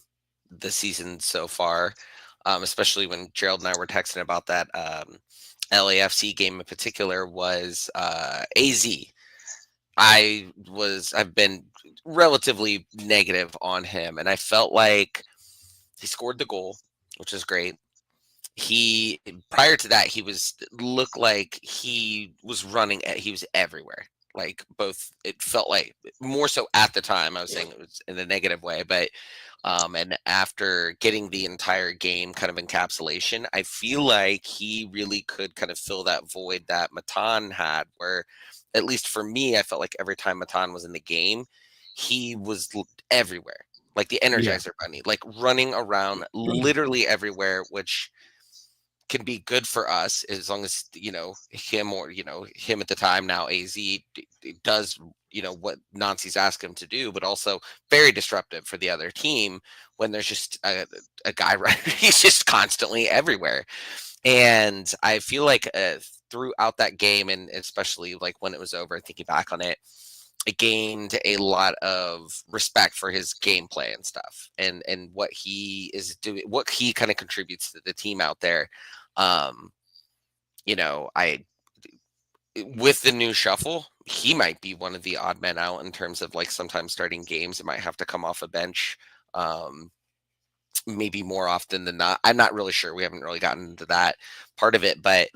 the season so far, especially when Jerald and I were texting about that LAFC game in particular, was AZ. I've been relatively negative on him, and I felt like he scored the goal, which is great. Prior to that, looked like he was running he was everywhere. Like it felt like more so at the time. I was saying it was in a negative way, but and after getting the entire game kind of encapsulation, I feel like he really could kind of fill that void that Matan had, where at least for me, I felt like every time Matan was in the game, he was everywhere, like the Energizer Bunny, like running around literally everywhere, which can be good for us as long as him or him at the time, now AZ, does what Nancy's asked him to do, but also very disruptive for the other team when there's just a guy right. He's just constantly everywhere. And I feel like throughout that game, and especially like when it was over, thinking back on it, I gained a lot of respect for his gameplay and stuff, and what he is doing, what he kind of contributes to the team out there. I with the new shuffle, he might be one of the odd men out in terms of like sometimes starting games. It might have to come off a bench. Maybe more often than not. I'm not really sure. We haven't really gotten into that part of it, but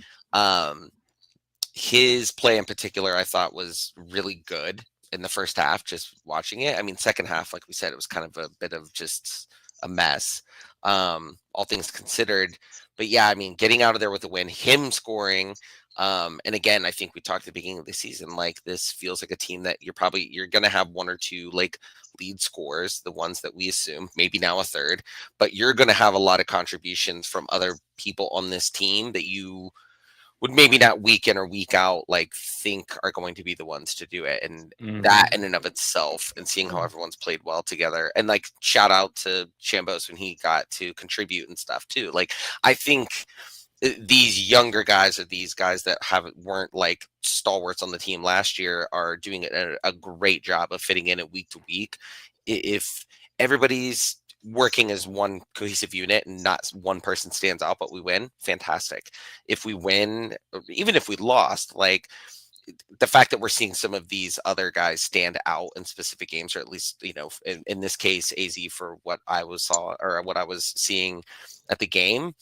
his play in particular, I thought was really good in the first half, just watching it. I mean, second half, like we said, it was kind of a bit of just a mess, all things considered. But yeah, I mean, getting out of there with a win, him scoring. And again, I think we talked at the beginning of the season, like this feels like a team that you're going to have one or two like lead scorers, the ones that we assume, maybe now a third, but you're going to have a lot of contributions from other people on this team that you would maybe not week in or week out like think are going to be the ones to do it. And that in and of itself, and seeing how everyone's played well together, and like shout out to Chambos when he got to contribute and stuff too. Like I think these younger guys, or these guys that weren't like stalwarts on the team last year, are doing a great job of fitting in week to week. If everybody's working as one cohesive unit and not one person stands out, but we win, fantastic. If we win, even if we lost, like the fact that we're seeing some of these other guys stand out in specific games, or at least, in this case, AZ, for what I was seeing at the game,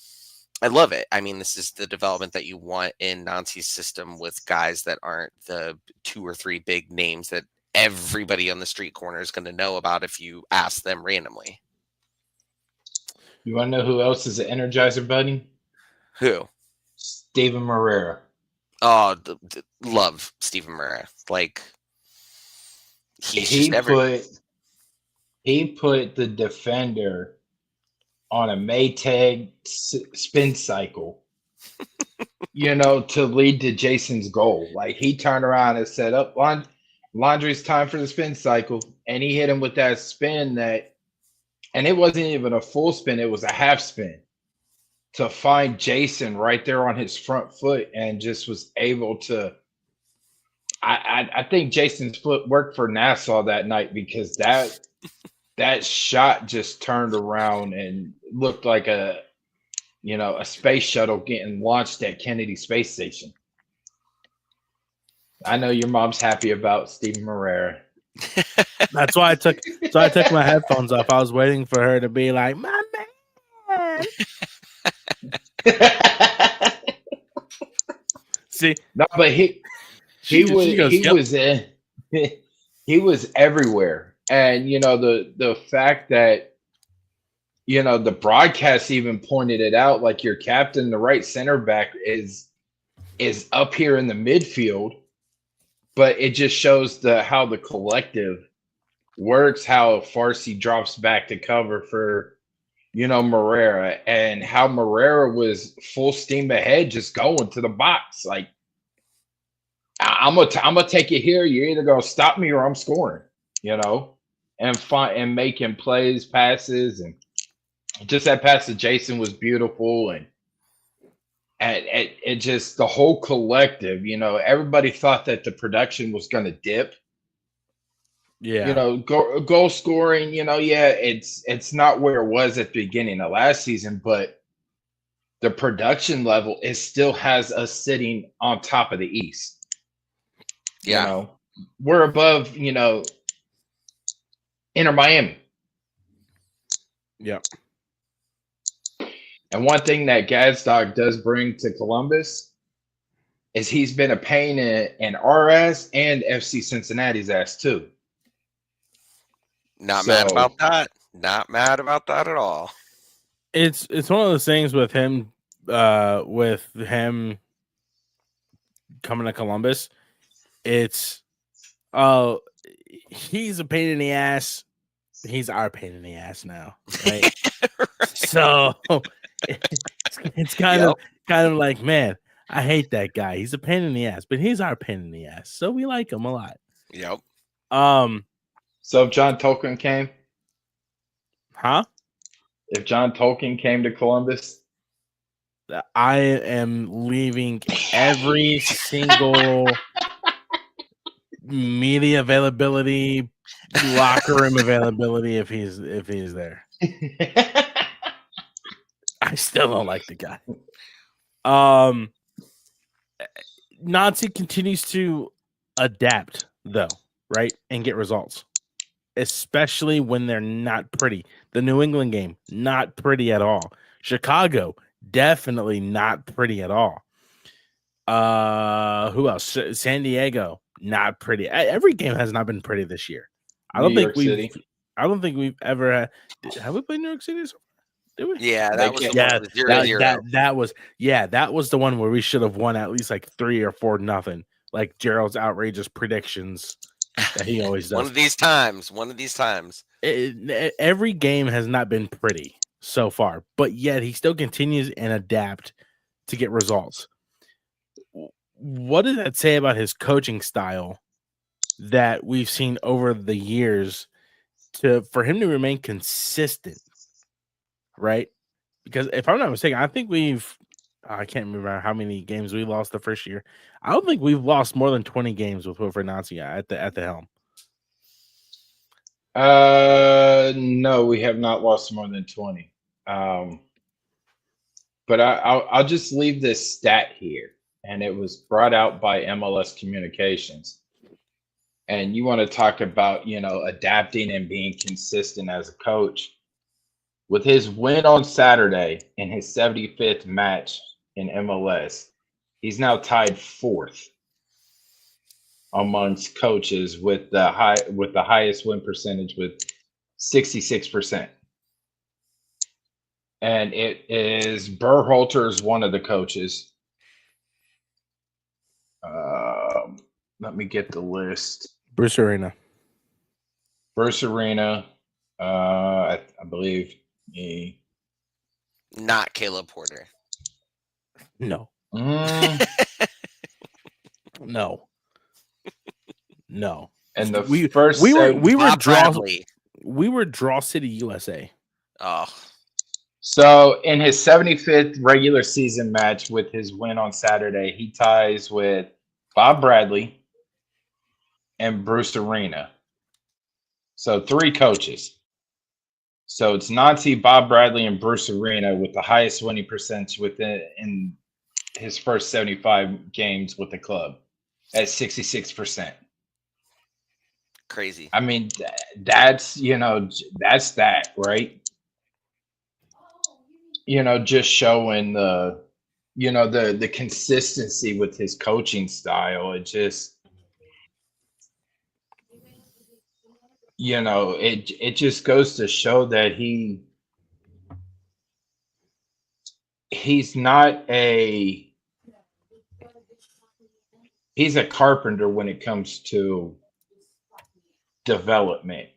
I love it. I mean, this is the development that you want in Nancy's system, with guys that aren't the 2 or 3 big names that everybody on the street corner is going to know about if you ask them randomly. You want to know who else is an energizer bunny? Who? Steven Moreira. Oh, love Steven Moreira. Like he put the defender on a Maytag spin cycle, to lead to Jason's goal. Like he turned around and set up Laundry's time for the spin cycle, and he hit him with that spin and it wasn't even a full spin, it was a half spin to find Jason right there on his front foot, and just was able to. I think Jason's foot worked for Nassau that night, because that shot just turned around and looked like a space shuttle getting launched at Kennedy Space Station. I know your mom's happy about Steven Moreira. That's why I took my headphones off. I was waiting for her to be like, "My man." See, no, but he was everywhere. And the fact that the broadcast even pointed it out, like your captain, the right center back, is up here in the midfield, but it just shows how the collective works, how Farsi drops back to cover for Moreira, and how Moreira was full steam ahead, just going to the box. Like, I'm gonna take it here. You're either gonna stop me or I'm scoring. And making plays, passes, and just that pass to Jason was beautiful. And it just, the whole collective, everybody thought that the production was going to dip. Yeah. Goal scoring, it's not where it was at the beginning of last season, but the production level, it still has us sitting on top of the East. Yeah. We're above, Inter Miami. Yeah. And one thing that Gadsdog does bring to Columbus is he's been a pain in our ass and FC Cincinnati's ass too. Not mad about that. Not mad about that at all. It's one of those things with him coming to Columbus. It's he's a pain in the ass. He's our pain in the ass now, right? Right. So It's kind of like, man, I hate that guy. He's a pain in the ass, but he's our pain in the ass, so we like him a lot. Yep. So if John Tolkien came, Huh? if John Tolkien came to Columbus, I am leaving every single media availability, locker room availability if he's there. I still don't like the guy. Nazi continues to adapt though, right? And get results. Especially when they're not pretty. The New England game, not pretty at all. Chicago, definitely not pretty at all. Who else? San Diego, not pretty. Every game has not been pretty this year. I don't think we've ever had. Have we played New York City? Did we? Yeah, that was that was the one where we should have won at least like 3 or 4-0. Like Jerald's outrageous predictions that he always does. One of these times. Every game has not been pretty so far, but yet he still continues and adapt to get results. What does that say about his coaching style that we've seen over the years for him to remain consistent, right? Because if I'm not mistaken, I think I can't remember how many games we lost the first year. I don't think we've lost more than 20 games with Wilfred Nancy at the helm. no, we have not lost more than 20. But I'll just leave this stat here, and it was brought out by MLS Communications. And you want to talk about, adapting and being consistent as a coach. With his win on Saturday in his 75th match in MLS, he's now tied 4th amongst coaches with the highest win percentage with 66%. And it is Berhalter's one of the coaches. Let me get the list. Bruce Arena. I believe not Caleb Porter. No. No. And we were Draw City, USA. Oh. So in his 75th regular season match with his win on Saturday, he ties with Bob Bradley and Bruce Arena. So 3 coaches. So it's Nazi, Bob Bradley, and Bruce Arena with the highest winning percentage in his first 75 games with the club at 66%. Crazy. I mean, that's that, right? Just showing the consistency with his coaching style. It just, it just goes to show that he's a carpenter when it comes to development,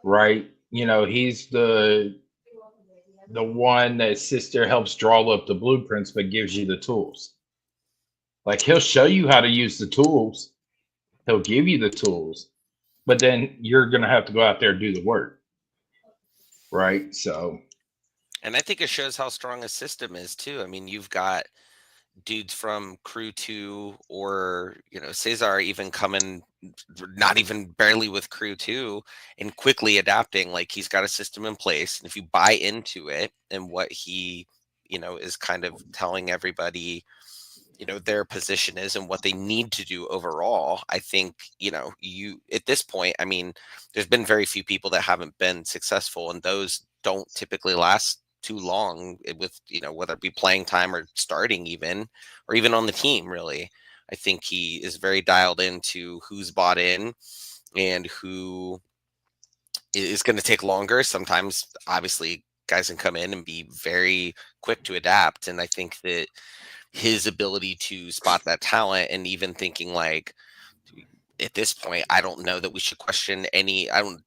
right? He's the one that sits there, helps draw up the blueprints, but gives you the tools. Like, he'll show you how to use the tools. He'll give you the tools, but then you're going to have to go out there and do the work. Right. So. And I think it shows how strong a system is too. I mean, you've got dudes from Crew 2 or, Cesar even coming, not even barely with Crew 2 and quickly adapting. Like, he's got a system in place. And if you buy into it and what he, is kind of telling everybody, their position is and what they need to do overall, I think, you at this point, I mean, there's been very few people that haven't been successful, and those don't typically last too long with, whether it be playing time or starting even, or even on the team, really. I think he is very dialed into who's bought in and who is going to take longer. Sometimes, obviously, guys can come in and be very quick to adapt. And I think that his ability to spot that talent and even thinking like, at this point, I don't know that we should question any. I wouldn't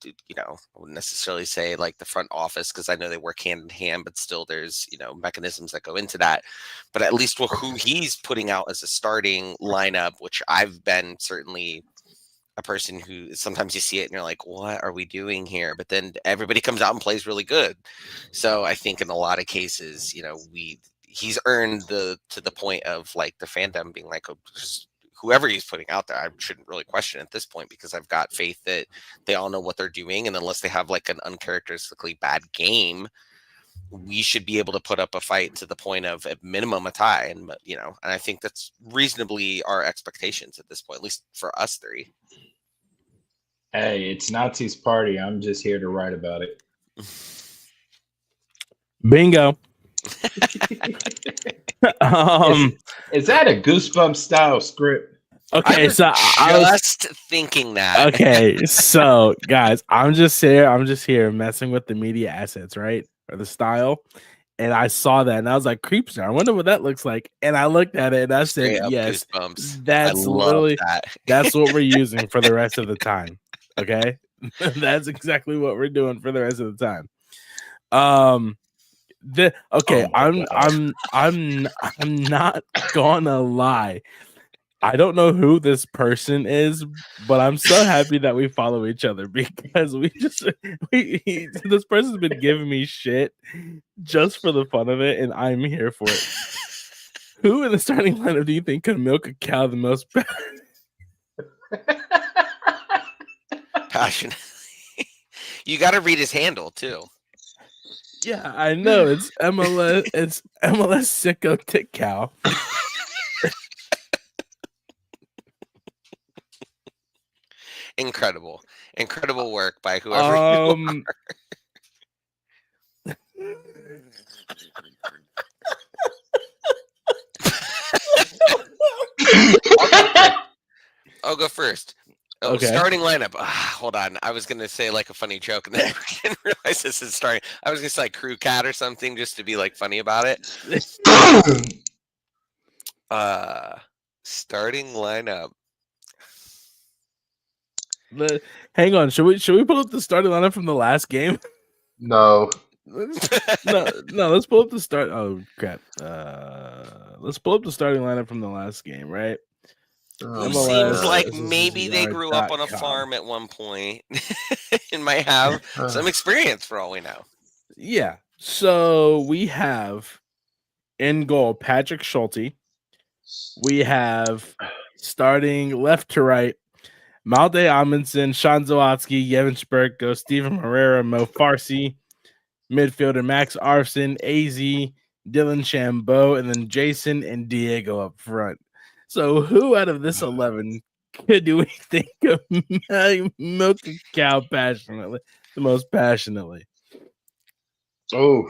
necessarily say like the front office, because I know they work hand in hand, but still there's, mechanisms that go into that. But at least with who he's putting out as a starting lineup, which I've been certainly a person who sometimes you see it and you're like, what are we doing here? But then everybody comes out and plays really good. So I think in a lot of cases, he's earned to the point of like the fandom being like, oh, just whoever he's putting out there, I shouldn't really question at this point, because I've got faith that they all know what they're doing. And unless they have like an uncharacteristically bad game, we should be able to put up a fight to the point of at minimum a tie. And, and I think that's reasonably our expectations at this point, at least for us three. Hey, it's Nazi's party. I'm just here to write about it. Bingo. Is that a Goosebumps style script? Okay, I was thinking that. Okay, so guys, I'm just here messing with the media assets, right? Or the style. And I saw that and I was like, Creepster, I wonder what that looks like. And I looked at it and I said, yes, Goosebumps. that's literally that's what we're using for the rest of the time. Okay. That's exactly what we're doing for the rest of the time. I'm not gonna lie. I don't know who this person is, but I'm so happy that we follow each other, because this person's been giving me shit just for the fun of it, and I'm here for it. Who in the starting lineup do you think could milk a cow the most passionately? You got to read his handle too. Yeah, I know. It's MLS. It's MLS Sicko Tick Cow. Incredible work by whoever you are. I'll go first. Oh, okay. Starting lineup. Hold on. I was gonna say like a funny joke, and then I didn't realize this is starting. I was gonna say like crew cat or something just to be like funny about it. Starting lineup. Hang on. Should we pull up the starting lineup from the last game? No. No. Let's pull up the start. Oh crap. Let's pull up the starting lineup from the last game, right? Seems like maybe they grew up on a farm at one point and might have some experience for all we know. Yeah. So we have in goal Patrick Schulte. We have starting left to right Malde Amundsen, Sean Zawatsky, Yevon Sperko, Steven Herrera, Mo Farsi, midfielder Max Arfson, AZ, Dylan Chambeau, and then Jason and Diego up front. So who out of this 11 do we think of milk a cow passionately, the most passionately? Oh,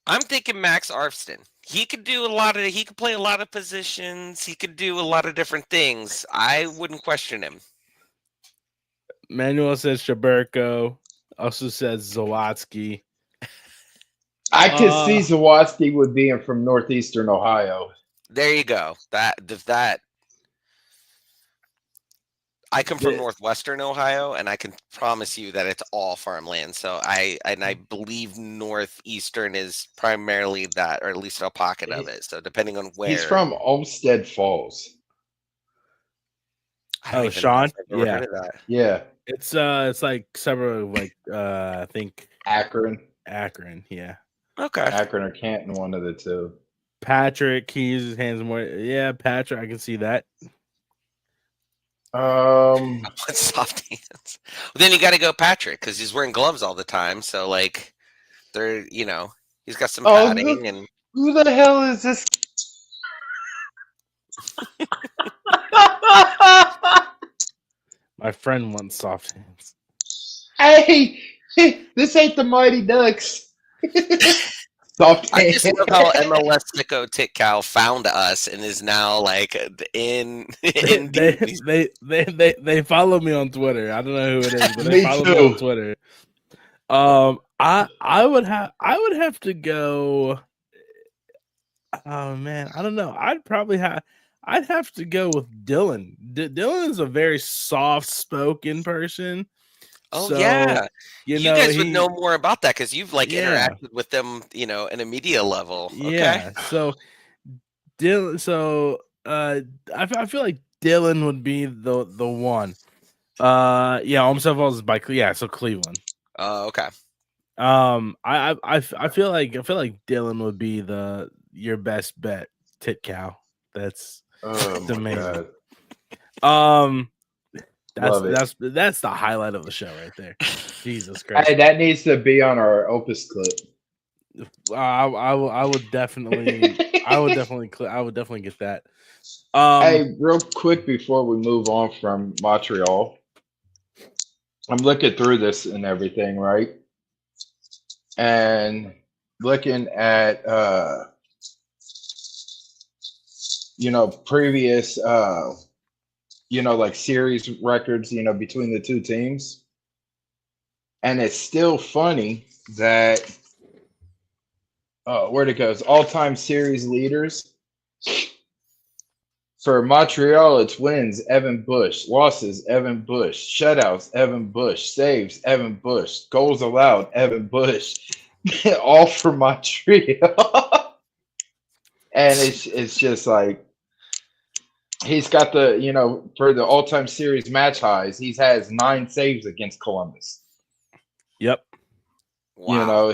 I'm thinking Max Arfson. He could play a lot of positions. He could do a lot of different things. I wouldn't question him. Manuel says Shaberko. Also says Zawatsky. I could see Zawatsky would be from northeastern Ohio. There you go. That I come from northwestern Ohio, and I can promise you that it's all farmland. So I believe northeastern is primarily that, or at least a pocket of it. So depending on where he's from, Olmsted Falls. Oh, Sean, yeah. It's like several I think Akron, yeah. Okay, Akron or Canton, one of the two. Patrick, he uses his hands more. Yeah, Patrick, I can see that. Soft hands. Well, then you got to go Patrick, because he's wearing gloves all the time. So like, they're he's got some padding. And who the hell is this? My friend wants soft hands. Hey, this ain't the Mighty Ducks. Soft hands. I just love how MLS Sicko Tick Cow found us and is now like in they follow me on Twitter. I don't know who it is, but they follow me on Twitter. I would have to go. Oh man, I don't know. I'd have to go with Dylan. Dylan is a very soft-spoken person. Oh So, yeah, you you know, guys would know more about that because you've like yeah, interacted with them, in a media level. Okay. yeah. So Dylan, I feel like Dylan would be the one. Yeah, almost is by so Cleveland. Oh, okay. I feel like Dylan would be your best bet, tit cow. That's Oh my amazing. God. Love it. That's the highlight of the show right there. Jesus Christ. Hey, that needs to be on our Opus clip. I would definitely get that. Hey, real quick before we move on from Montreal, I'm looking through this and everything, right? And looking at previous like series records, between the two teams. And it's still funny that where it goes, all-time series leaders. For Montreal, it's wins, Evan Bush. Losses, Evan Bush. Shutouts, Evan Bush. Saves, Evan Bush. Goals allowed, Evan Bush. All for Montreal. And it's just like he's got for the all-time series match highs, he has 9 saves against Columbus. Yep. Wow.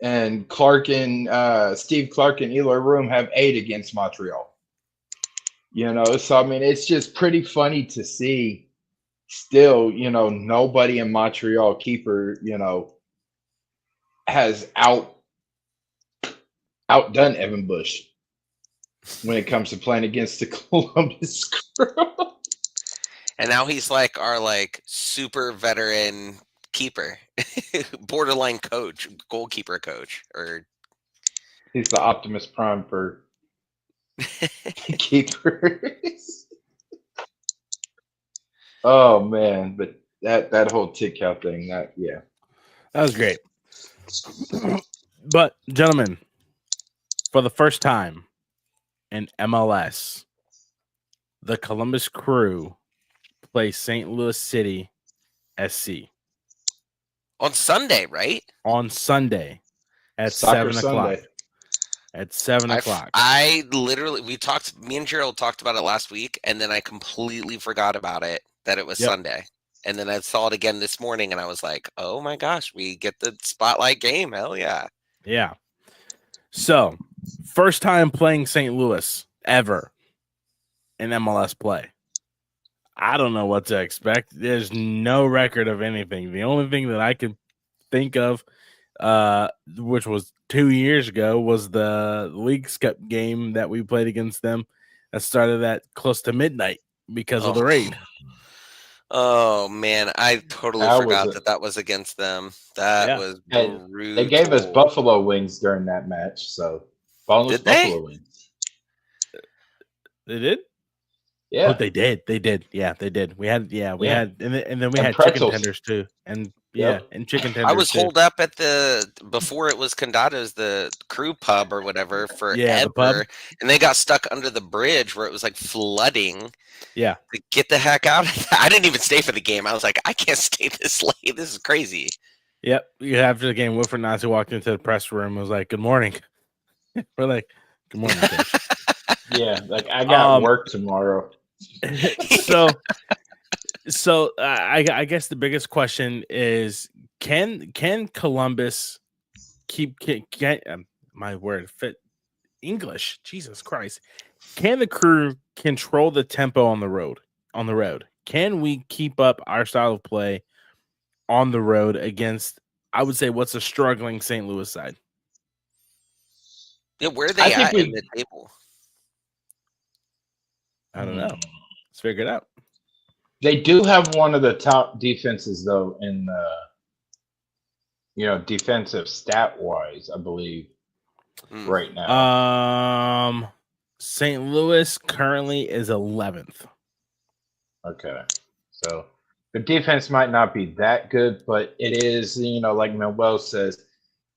And Clark and Steve Clark and Eloy Room have 8 against Montreal. So I mean, it's just pretty funny to see still, nobody in Montreal keeper, has outdone Evan Bush when it comes to playing against the Columbus Crew. And now he's like our super veteran keeper, borderline coach, goalkeeper coach, or he's the Optimus Prime for keepers. Oh man, but that whole tit cow thing, that was great. But gentlemen, for the first time in MLS, the Columbus Crew play St. Louis City SC on Sunday, right? On Sunday at Soccer 7 o'clock. Sunday. At 7 o'clock. I literally, me and Jerald talked about it last week, and then I completely forgot about it, that it was Sunday. And then I saw it again this morning, and I was like, oh my gosh, we get the spotlight game. Hell yeah. Yeah. So, first time playing St. Louis ever in MLS play. I don't know what to expect. There's no record of anything. The only thing that I could think of, which was 2 years ago, was the Leagues Cup game that we played against them that started at close to midnight because of the rain. Oh man, I totally forgot that was against them. That was brutal. They gave us buffalo wings during that match, so boneless buffalo wings. They did? Yeah. Oh, they did. They did. Yeah, they did. We had and then we had pretzels. Chicken tenders too. And and chicken tenders. I was holed up at before it was Condado's, the Crew pub or whatever, forever. The pub. And they got stuck under the bridge where it was like flooding. Yeah. To get the heck out of that. I didn't even stay for the game. I was like, I can't stay this late. This is crazy. Yep. After the game, Wilfred Nazi walked into the press room and was like, good morning. We're like, good morning, coach. Yeah, like I got work tomorrow. So I guess the biggest question is, can Columbus keep my word fit English? Jesus Christ. Can the Crew control the tempo on the road? Can we keep up our style of play on the road against, I would say, what's a struggling St. Louis side? Yeah, where are they at in the table? I don't know. Let's figure it out. They do have one of the top defenses, though, in defensive stat wise, I believe, right now. St. Louis currently is 11th. Okay, so the defense might not be that good, but it is, like Manuel says,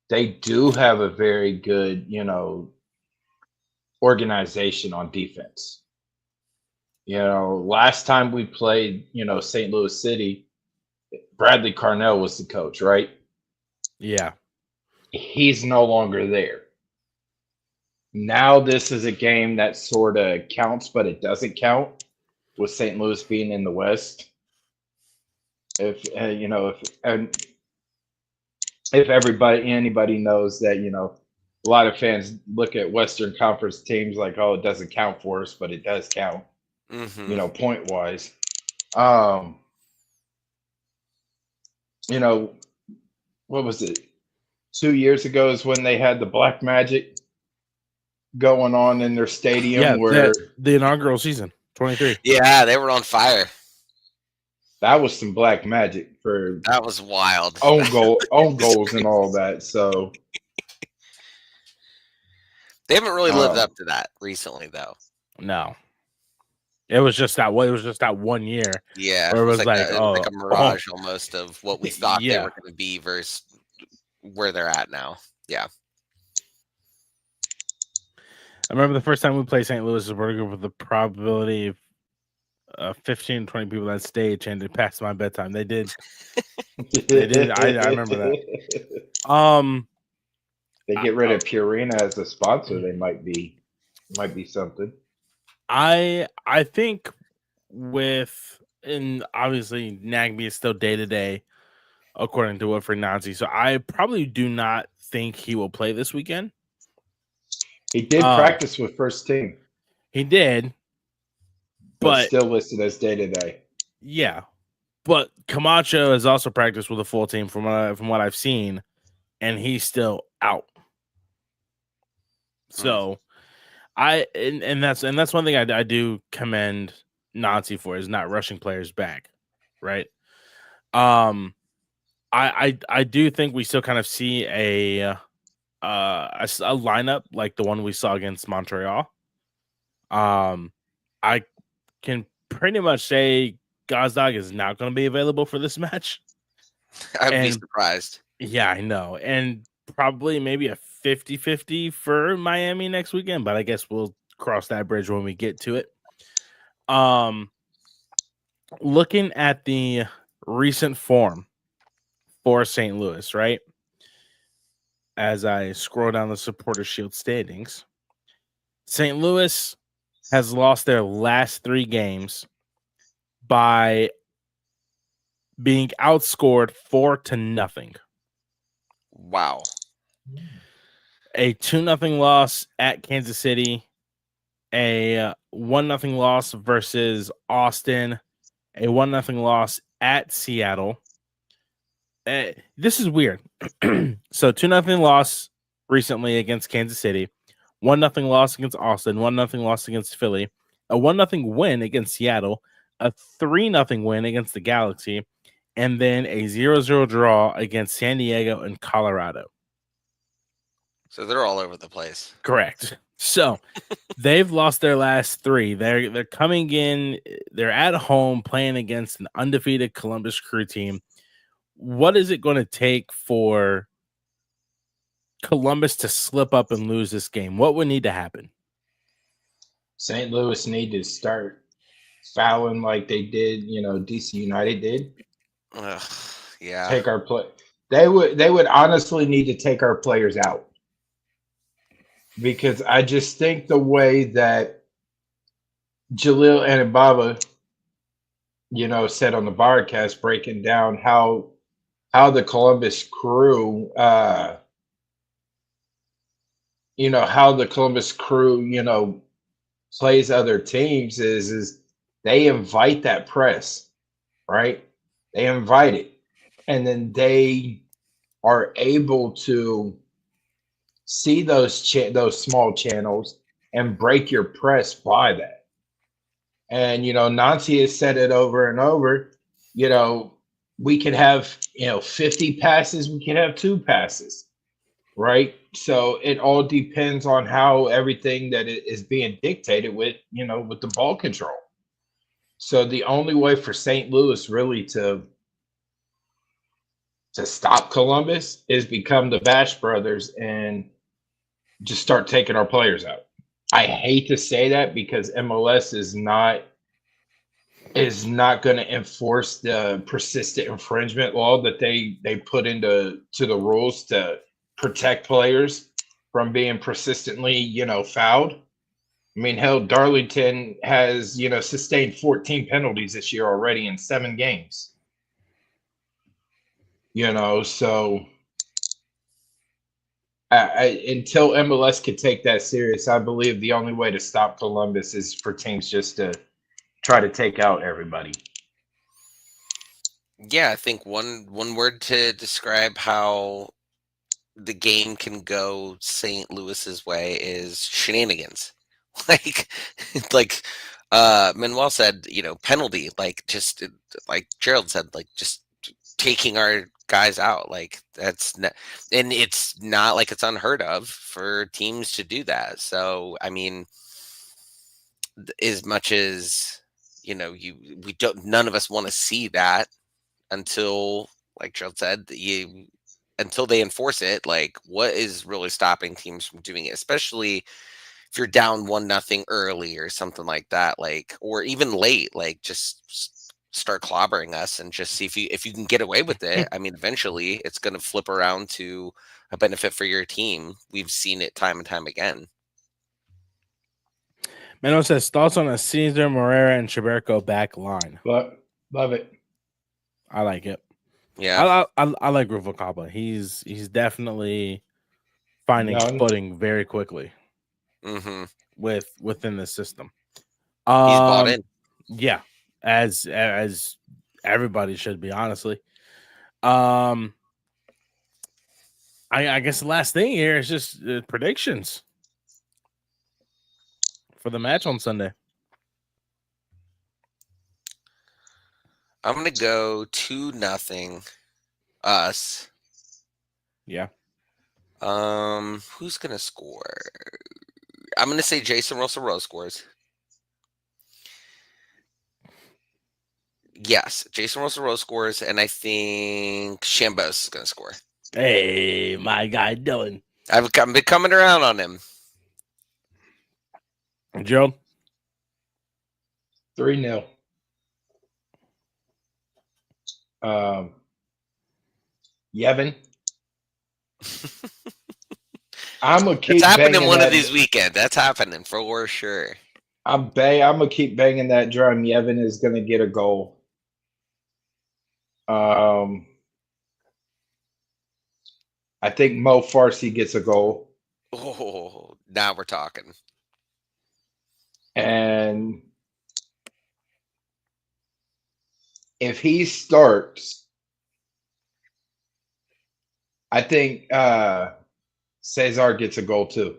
they do have a very good, organization on defense. Last time we played, St. Louis City, Bradley Carnell was the coach, right? Yeah. He's no longer there. Now this is a game that sort of counts, but it doesn't count with St. Louis being in the West. If anybody knows that, a lot of fans look at Western Conference teams like, oh, it doesn't count for us, but it does count, point wise. What was it? 2 years ago is when they had the Black Magic going on in their stadium, where the inaugural season, 23. Yeah, they were on fire. That was some Black Magic for That was wild. own goals and all that. So they haven't really lived up to that recently, though. No. It was just that. It was just that 1 year. Yeah, where it was like a mirage almost of what we thought they were going to be versus where they're at now. Yeah. I remember the first time we played St. Louis with the probability of 15, 20 people on stage, and it passed my bedtime. They did. They did. I remember that. They get rid of Purina as a sponsor. They might be something. I think and obviously Nagby is still day to day, according to Wilfred Nancy. So I probably do not think he will play this weekend. He did practice with first team. He did, but still listed as day to day. Yeah, but Camacho has also practiced with a full team from what I've seen, and he's still out. So, and that's one thing I do commend Nancy for, is not rushing players back, right? I do think we still kind of see a lineup like the one we saw against Montreal. I can pretty much say Gazdag is not going to be available for this match. I'd be surprised. Yeah, I know. And probably maybe a 50-50 for Miami next weekend, but I guess we'll cross that bridge when we get to it. Looking at the recent form for St. Louis, right? As I scroll down the Supporter Shield standings, St. Louis has lost their last 3 games by being outscored 4-0. Wow. A 2-0 loss at Kansas City, a 1-0 loss versus Austin, a 1-0 loss at Seattle. This is weird. So 2-0 loss recently against Kansas City, 1-0 loss against Austin, 1-0 loss against Philly, a 1-0 win against Seattle, a 3-0 win against the Galaxy, and then a 0-0 draw against San Diego and Colorado. So they're all over the place. Correct. So they've lost their last 3. They're coming in. They're at home playing against an undefeated Columbus Crew team. What is it going to take for Columbus to slip up and lose this game? What would need to happen? St. Louis need to start fouling like they did, DC United did. Yeah. Take our play. They would honestly need to take our players out. Because I just think the way that Jalil Anibaba, said on the broadcast, breaking down how the Columbus Crew, how the Columbus Crew, plays other teams is they invite that press, right? They invite it, and then they are able to see those small channels and break your press by that. And Nancy has said it over and over. We could have 50 passes, we could have 2 passes, right? So it all depends on how everything that is being dictated with the ball control. So the only way for St. Louis really to stop Columbus is become the Bash Brothers and just start taking our players out. I hate to say that because MLS is not is not going to enforce the persistent infringement law that they put into the rules to protect players from being persistently, fouled. I mean, hell, Darlington has, sustained 14 penalties this year already in 7 games. So until MLS could take that serious, I believe the only way to stop Columbus is for teams just to try to take out everybody. Yeah, I think one word to describe how the game can go St. Louis's way is shenanigans. like like Manuel said, penalty, just like Jerald said, just taking our guys out. And it's not like it's unheard of for teams to do that. So I mean, as much as we don't, none of us want to see that until, like Gerald said, until they enforce it. Like, what is really stopping teams from doing it, especially if you're down 1-0 early or something like that, or even late, just start clobbering us and just see if you can get away with it. I mean, eventually it's going to flip around to a benefit for your team. We've seen it time and time again. Mano says thoughts on a Caesar, Moreira, and Chaberco back line. But love it. I like it. Yeah, I like Rufacaba. He's definitely finding footing very quickly within the system. He's bought in. Yeah, as everybody should be, honestly. I guess the last thing here is just predictions for the match on Sunday. I'm gonna go 2-0 us. Yeah. Who's gonna score? I'm gonna say Jason Russell Rose scores. Yes, Jason Russell Rose scores, and I think Chambos is gonna score. Hey, my guy Dylan. I've been coming around on him. Gerald? 3-0. Yevon. I'm gonna keep. It's happening one of these weekends. That's happening for sure. I'm gonna keep banging that drum. Yevon is gonna get a goal. I think Mo Farsi gets a goal. Oh, now we're talking. And if he starts, I think Cesar gets a goal too.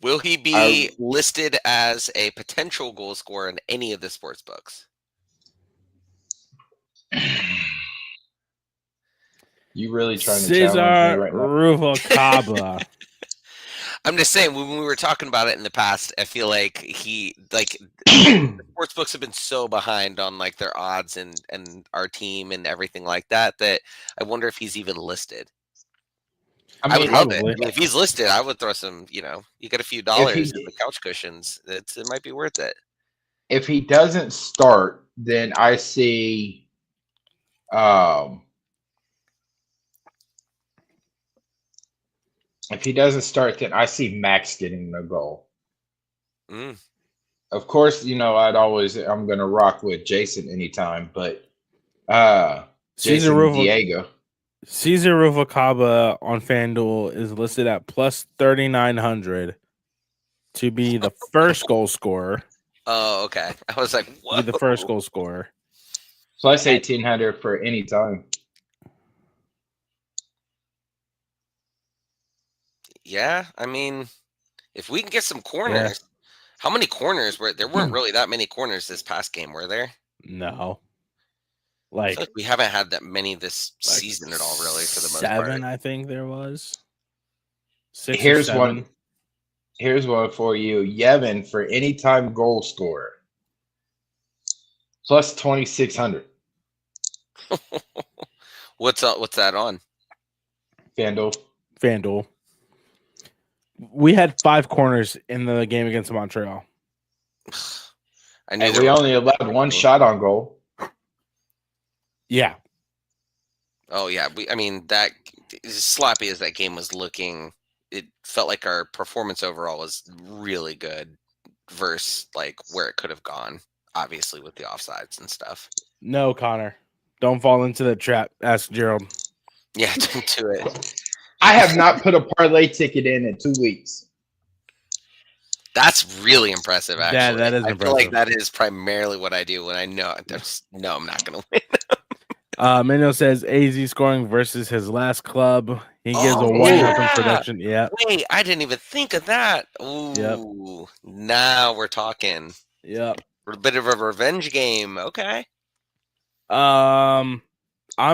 Will he be listed as a potential goal scorer in any of the sports books? You really trying to Cesar challenge me right now? Ruvalcaba. I'm just saying, when we were talking about it in the past, I feel like the sports books have been so behind on their odds and our team and everything like that I wonder if he's even listed. I would love it. I mean, if he's listed, I would throw some. You got a few dollars in the couch cushions. It might be worth it. If he doesn't start, then I see. If he doesn't start, then I see Max getting the goal. Of course, I'm going to rock with Jason anytime, but Jason Diego. Cesar Ruvalcaba on FanDuel is listed at plus 3,900 to be the first goal scorer. Oh, okay. I was like, what? Be the first goal scorer. Plus 1,800 for any time. Yeah, I mean, if we can get some corners, how many corners were there? Weren't really that many corners this past game, were there? No. I feel like we haven't had that many this season at all, really, for the most part. 7, I think there was. 6 Here's one. Here's one for you. Yevon for anytime goal scorer. Plus 2,600. What's that on? FanDuel. We had 5 corners in the game against Montreal. I knew And there we was- only allowed one shot on goal. Yeah. Oh yeah, I mean that as sloppy as that game was looking, it felt like our performance overall was really good versus like where it could have gone. Obviously with the offsides and stuff. No, Connor. Don't fall into the trap. Ask Jerald. Yeah, don't do it. I have not put a parlay ticket in 2 weeks. That's really impressive, actually. That is I feel like impressive. that is primarily what I do when I know I'm not going to win. Manuel says AZ scoring versus his last club. He gives a 1-0 yeah. production. Yeah. Wait, I didn't even think of that. Ooh, now we're talking. Yep. A bit of a revenge game. Okay. I'm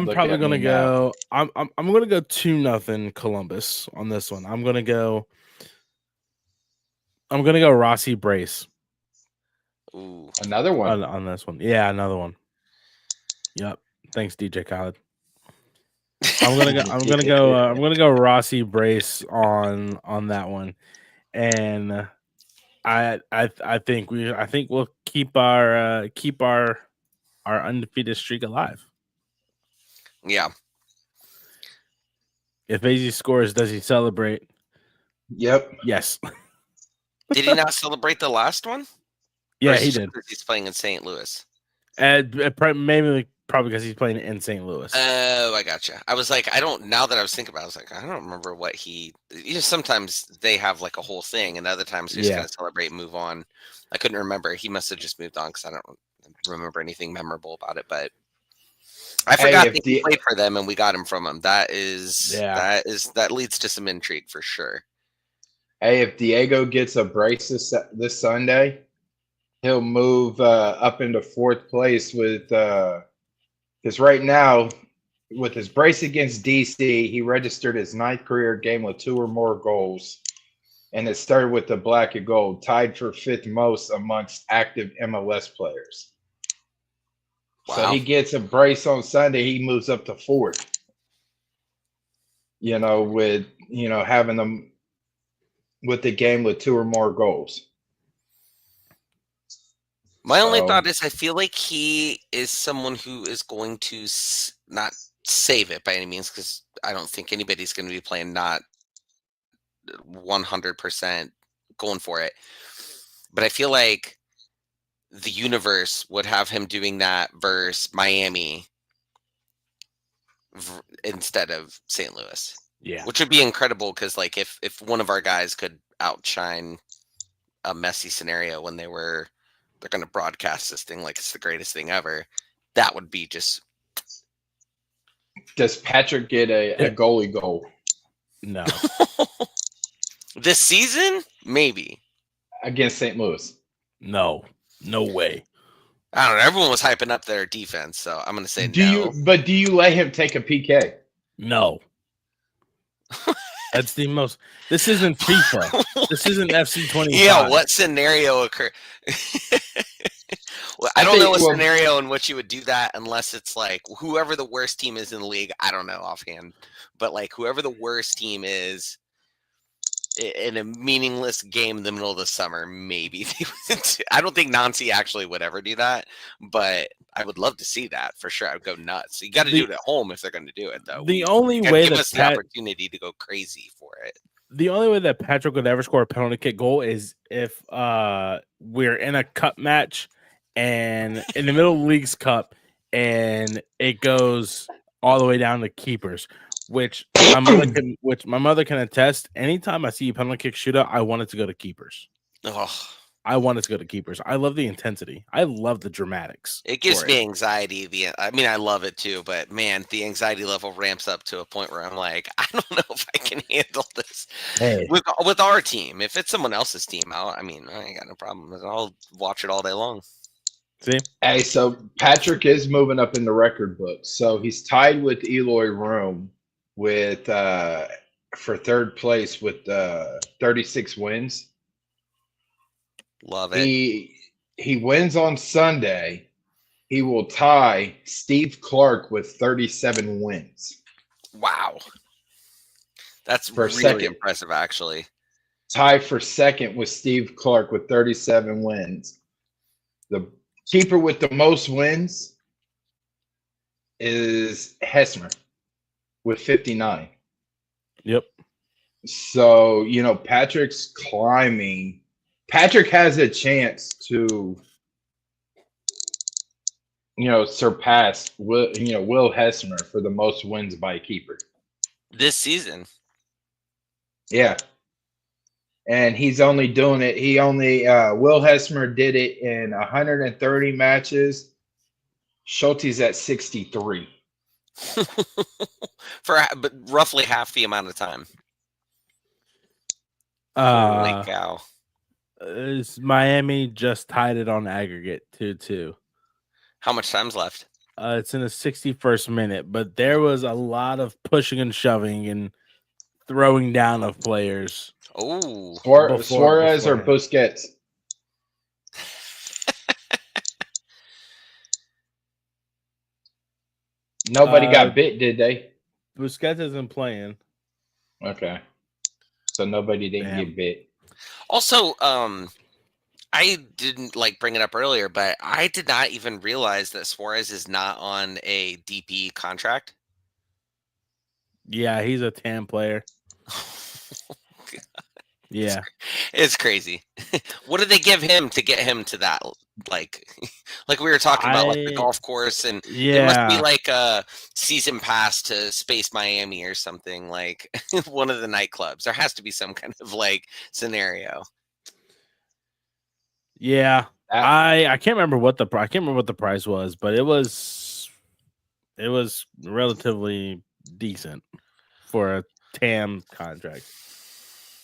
Look probably at gonna me now. go. I'm gonna go 2-0 Columbus on this one. I'm gonna go Rossi Brace Ooh. Another one. on this one. Yeah, another one. Yep. Thanks, DJ Khaled. I'm gonna go Rossi Brace on that one, and I think we'll keep our undefeated streak alive. Yeah. If AZ scores, does he celebrate? Yep. Yes. Did he not celebrate the last one? Or Yeah, is he it just did. because he's playing in St. Louis. Maybe probably because he's playing in St. Louis. Oh, I gotcha. I was like, now that I was thinking about it, I was like, I don't remember what sometimes they have like a whole thing, and other times they just kind of celebrate and move on. I couldn't remember. He must have just moved on because I don't remember anything memorable about it, but I forgot that he played for them and we got him from him. That leads to some intrigue for sure. Hey, if Diego gets a brace this Sunday, he'll move up into 4th place with because right now with his brace against DC, he registered his 9th career game with 2 or more goals, and it started with the black and gold, tied for 5th most amongst active MLS players. Wow. So he gets a brace on Sunday, he moves up to 4th. With having them with the game with 2 or more goals. My only thought is I feel like he is someone who is going to not save it by any means, because I don't think anybody's going to be playing not 100% going for it. But I feel like the universe would have him doing that versus Miami instead of St. Louis. Yeah. Which would be incredible because, like, if one of our guys could outshine a Messi scenario when they're going to broadcast this thing like it's the greatest thing ever, that would be just. Does Patrick get a goalie goal? No. This season? Maybe. Against St. Louis? No way. I don't know. Everyone was hyping up their defense, so I'm going to say no. Do you let him take a PK? No. That's the most. This isn't FIFA. This isn't FC 25. Yeah, what scenario occurred? Well, I don't know a scenario in which you would do that unless it's like whoever the worst team is in the league. I don't know offhand, but like whoever the worst team is in a meaningless game in the middle of the summer, maybe they would. I don't think Nancy actually would ever do that, but I would love to see that for sure. I would go nuts. You got to do it at home if they're going to do it, though. The only way give us the opportunity to go crazy for it. The only way that Patrick would ever score a penalty kick goal is if we're in a cup match and in the middle of the League's Cup and it goes all the way down to keepers, which my mother can attest. Anytime I see a penalty kick shootout, I want it to go to keepers. Oh, I want it to go to keepers. I love the intensity. I love the dramatics. It gives me anxiety. I mean, I love it too, but man, the anxiety level ramps up to a point where I'm like, I don't know if I can handle this with our team. If it's someone else's team, I ain't got no problem. I'll watch it all day long. See? Hey, so Patrick is moving up in the record book. So he's tied with Eloy Room with for 3rd place with 36 wins. Love it. He wins on Sunday. He will tie Steve Clark with 37 wins. Wow. That's for really impressive, actually. Tie for 2nd with Steve Clark with 37 wins. The keeper with the most wins is Hesmer with 59. Yep. So, Patrick's climbing. Patrick has a chance to, surpass Will Hesmer for the most wins by a keeper. This season. Yeah. And he's only doing it. Will Hesmer did it in 130 matches. Schulte's at 63. But roughly half the amount of time. Holy cow. Miami just tied it on aggregate 2-2. How much time's left? It's in the 61st minute, but there was a lot of pushing and shoving and throwing down of players. Oh, Suarez or Busquets? Nobody got bit, did they? Busquets isn't playing. Okay. So nobody didn't get bit. Also, I didn't bring it up earlier, but I did not even realize that Suarez is not on a DP contract. Yeah, he's a TAM player. Yeah. It's crazy. What did they give him to get him to that? Like we were talking about, the golf course, and it must be like a season pass to Space Miami or something, like one of the nightclubs. There has to be some kind of scenario. Yeah, I can't remember what the price was, but it was relatively decent for a TAM contract.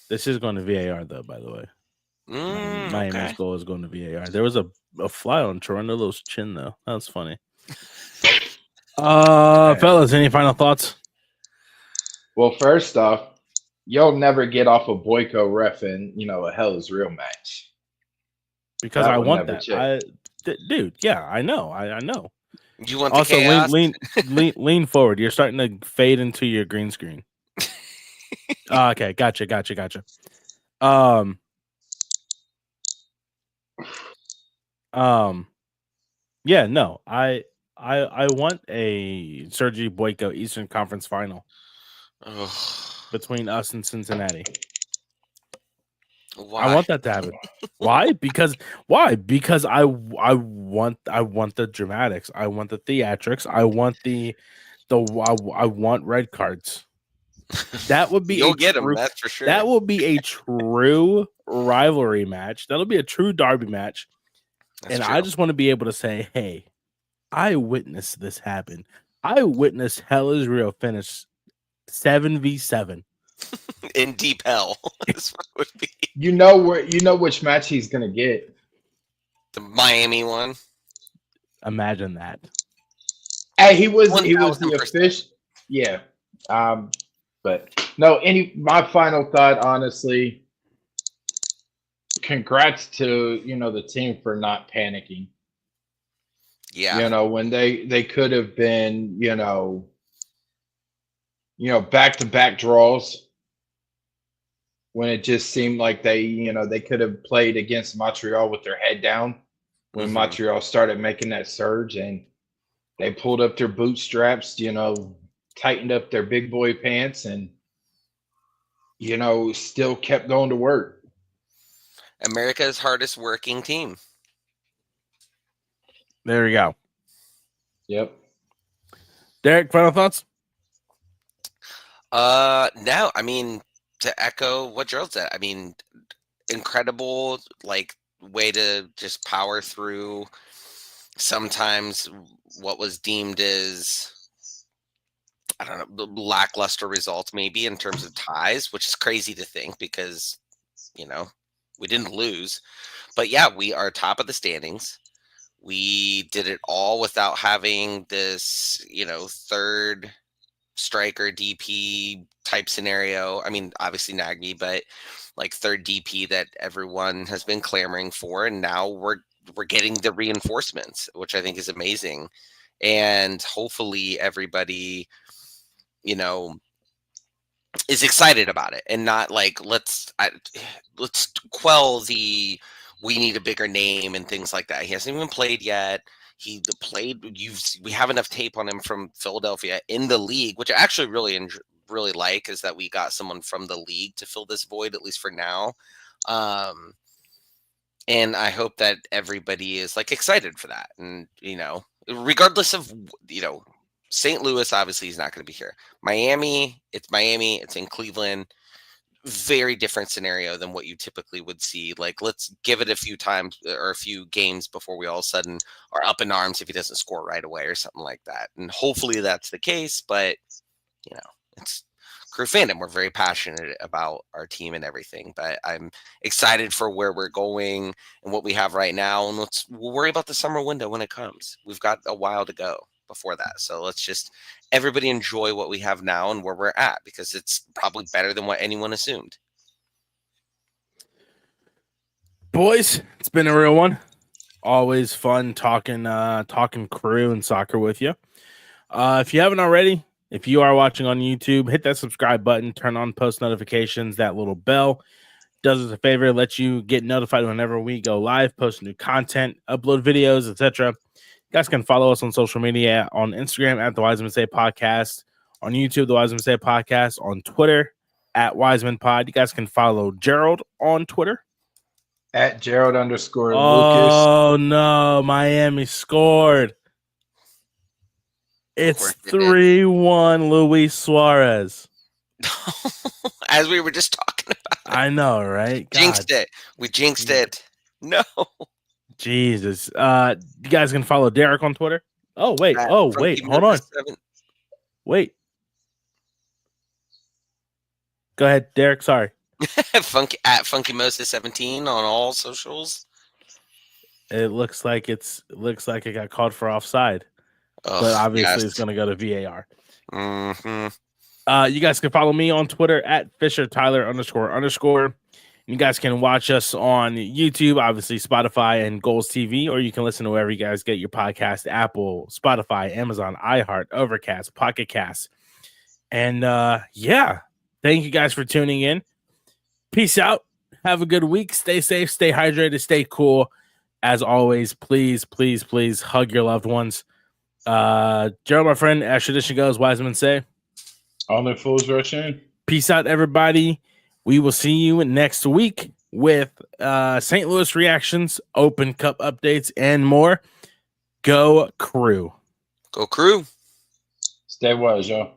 This is going to VAR though, by the way. Miami's goal is going to VAR. There was a fly on Toronto's chin though. That was funny. Fellas, any final thoughts? Well, first off, you'll never get off a Boyko ref in a Hell is Real match. Because I want that. Dude, yeah, I know. I know. You want also the chaos? lean forward. You're starting to fade into your green screen. Okay, gotcha. Yeah, no, I want a Sergei Boyko Eastern Conference final between us and Cincinnati. Why? I want that to happen. Why? Because I want the dramatics. I want the theatrics. I want I want red cards. That would be You'll get them, that's for sure. That will be a true rivalry match. That'll be a true derby match. That's true. I just want to be able to say, hey, I witnessed this happen. I witnessed Hell is Real finish 7v7 in deep hell. That's what it would be. You know which match he's gonna get. The Miami one. Imagine that. Hey, he was the official. Yeah. But no, my final thought, honestly, congrats to the team for not panicking. Yeah. When they could have been, back-to-back draws, when it just seemed like they could have played against Montreal with their head down when Montreal started making that surge, and they pulled up their bootstraps, tightened up their big boy pants, and still kept going to work. America's hardest working team. There we go. Yep. Derik, final thoughts? No, I mean, to echo what Jerald said, I mean, incredible way to just power through sometimes what was deemed as, I don't know, lackluster results maybe in terms of ties, which is crazy to think because, we didn't lose. But yeah, we are top of the standings. We did it all without having this, third striker DP type scenario. I mean, obviously Nagby, but third DP that everyone has been clamoring for. And now we're getting the reinforcements, which I think is amazing. And hopefully everybody, is excited about it and not let's quell the we need a bigger name and things like that. He hasn't even played yet. We have enough tape on him from Philadelphia in the league, which I actually really like, is that we got someone from the league to fill this void, at least for now. And I hope that everybody is like excited for that. And, regardless of, St. Louis, obviously he's not going to be here. Miami, it's in Cleveland. Very different scenario than what you typically would see. Like, let's give it a few times or a few games before we all of a sudden are up in arms if he doesn't score right away or something like that. And hopefully that's the case, but it's Crew fandom. We're very passionate about our team and everything, but I'm excited for where we're going and what we have right now. And we'll worry about the summer window when it comes. We've got a while to go before that. So let's just everybody enjoy what we have now and where we're at, because it's probably better than what anyone assumed. Boys, it's been a real one. Always fun talking Crew and soccer with you. If you haven't already, if you are watching on YouTube, hit that subscribe button, turn on post notifications, that little bell. Does us a favor, lets you get notified whenever we go live, post new content, upload videos, etc. You guys can follow us on social media, on Instagram at the Wisemen Say Podcast, on YouTube, the Wisemen Say Podcast, on Twitter at Wiseman Pod. You guys can follow Jerald on Twitter at Jerald_Lucas. Oh no, Miami scored. It's 3-1 Luis Suarez. As we were just talking about. I know, right? God. Jinxed it. We jinxed it. No. Jesus. You guys can follow Derik on Twitter. Oh, wait. Hold on. Wait. Go ahead, Derik. Sorry. At Funky17 on all socials. It looks like it got called for offside. But obviously it's going to go to VAR. Mm-hmm. You guys can follow me on Twitter at FisherTyler__. You guys can watch us on YouTube, obviously Spotify and Goals TV, or you can listen to wherever you guys get your podcast: Apple, Spotify, Amazon, iHeart, Overcast, Pocket Cast. And thank you guys for tuning in. Peace out. Have a good week. Stay safe, stay hydrated, stay cool. As always, please, please, please hug your loved ones. Jerald, my friend, as tradition goes, Wisemen say, all the fools rush in. Peace out, everybody. We will see you next week with St. Louis reactions, Open Cup updates, and more. Go Crew. Go Crew. Stay wise, y'all.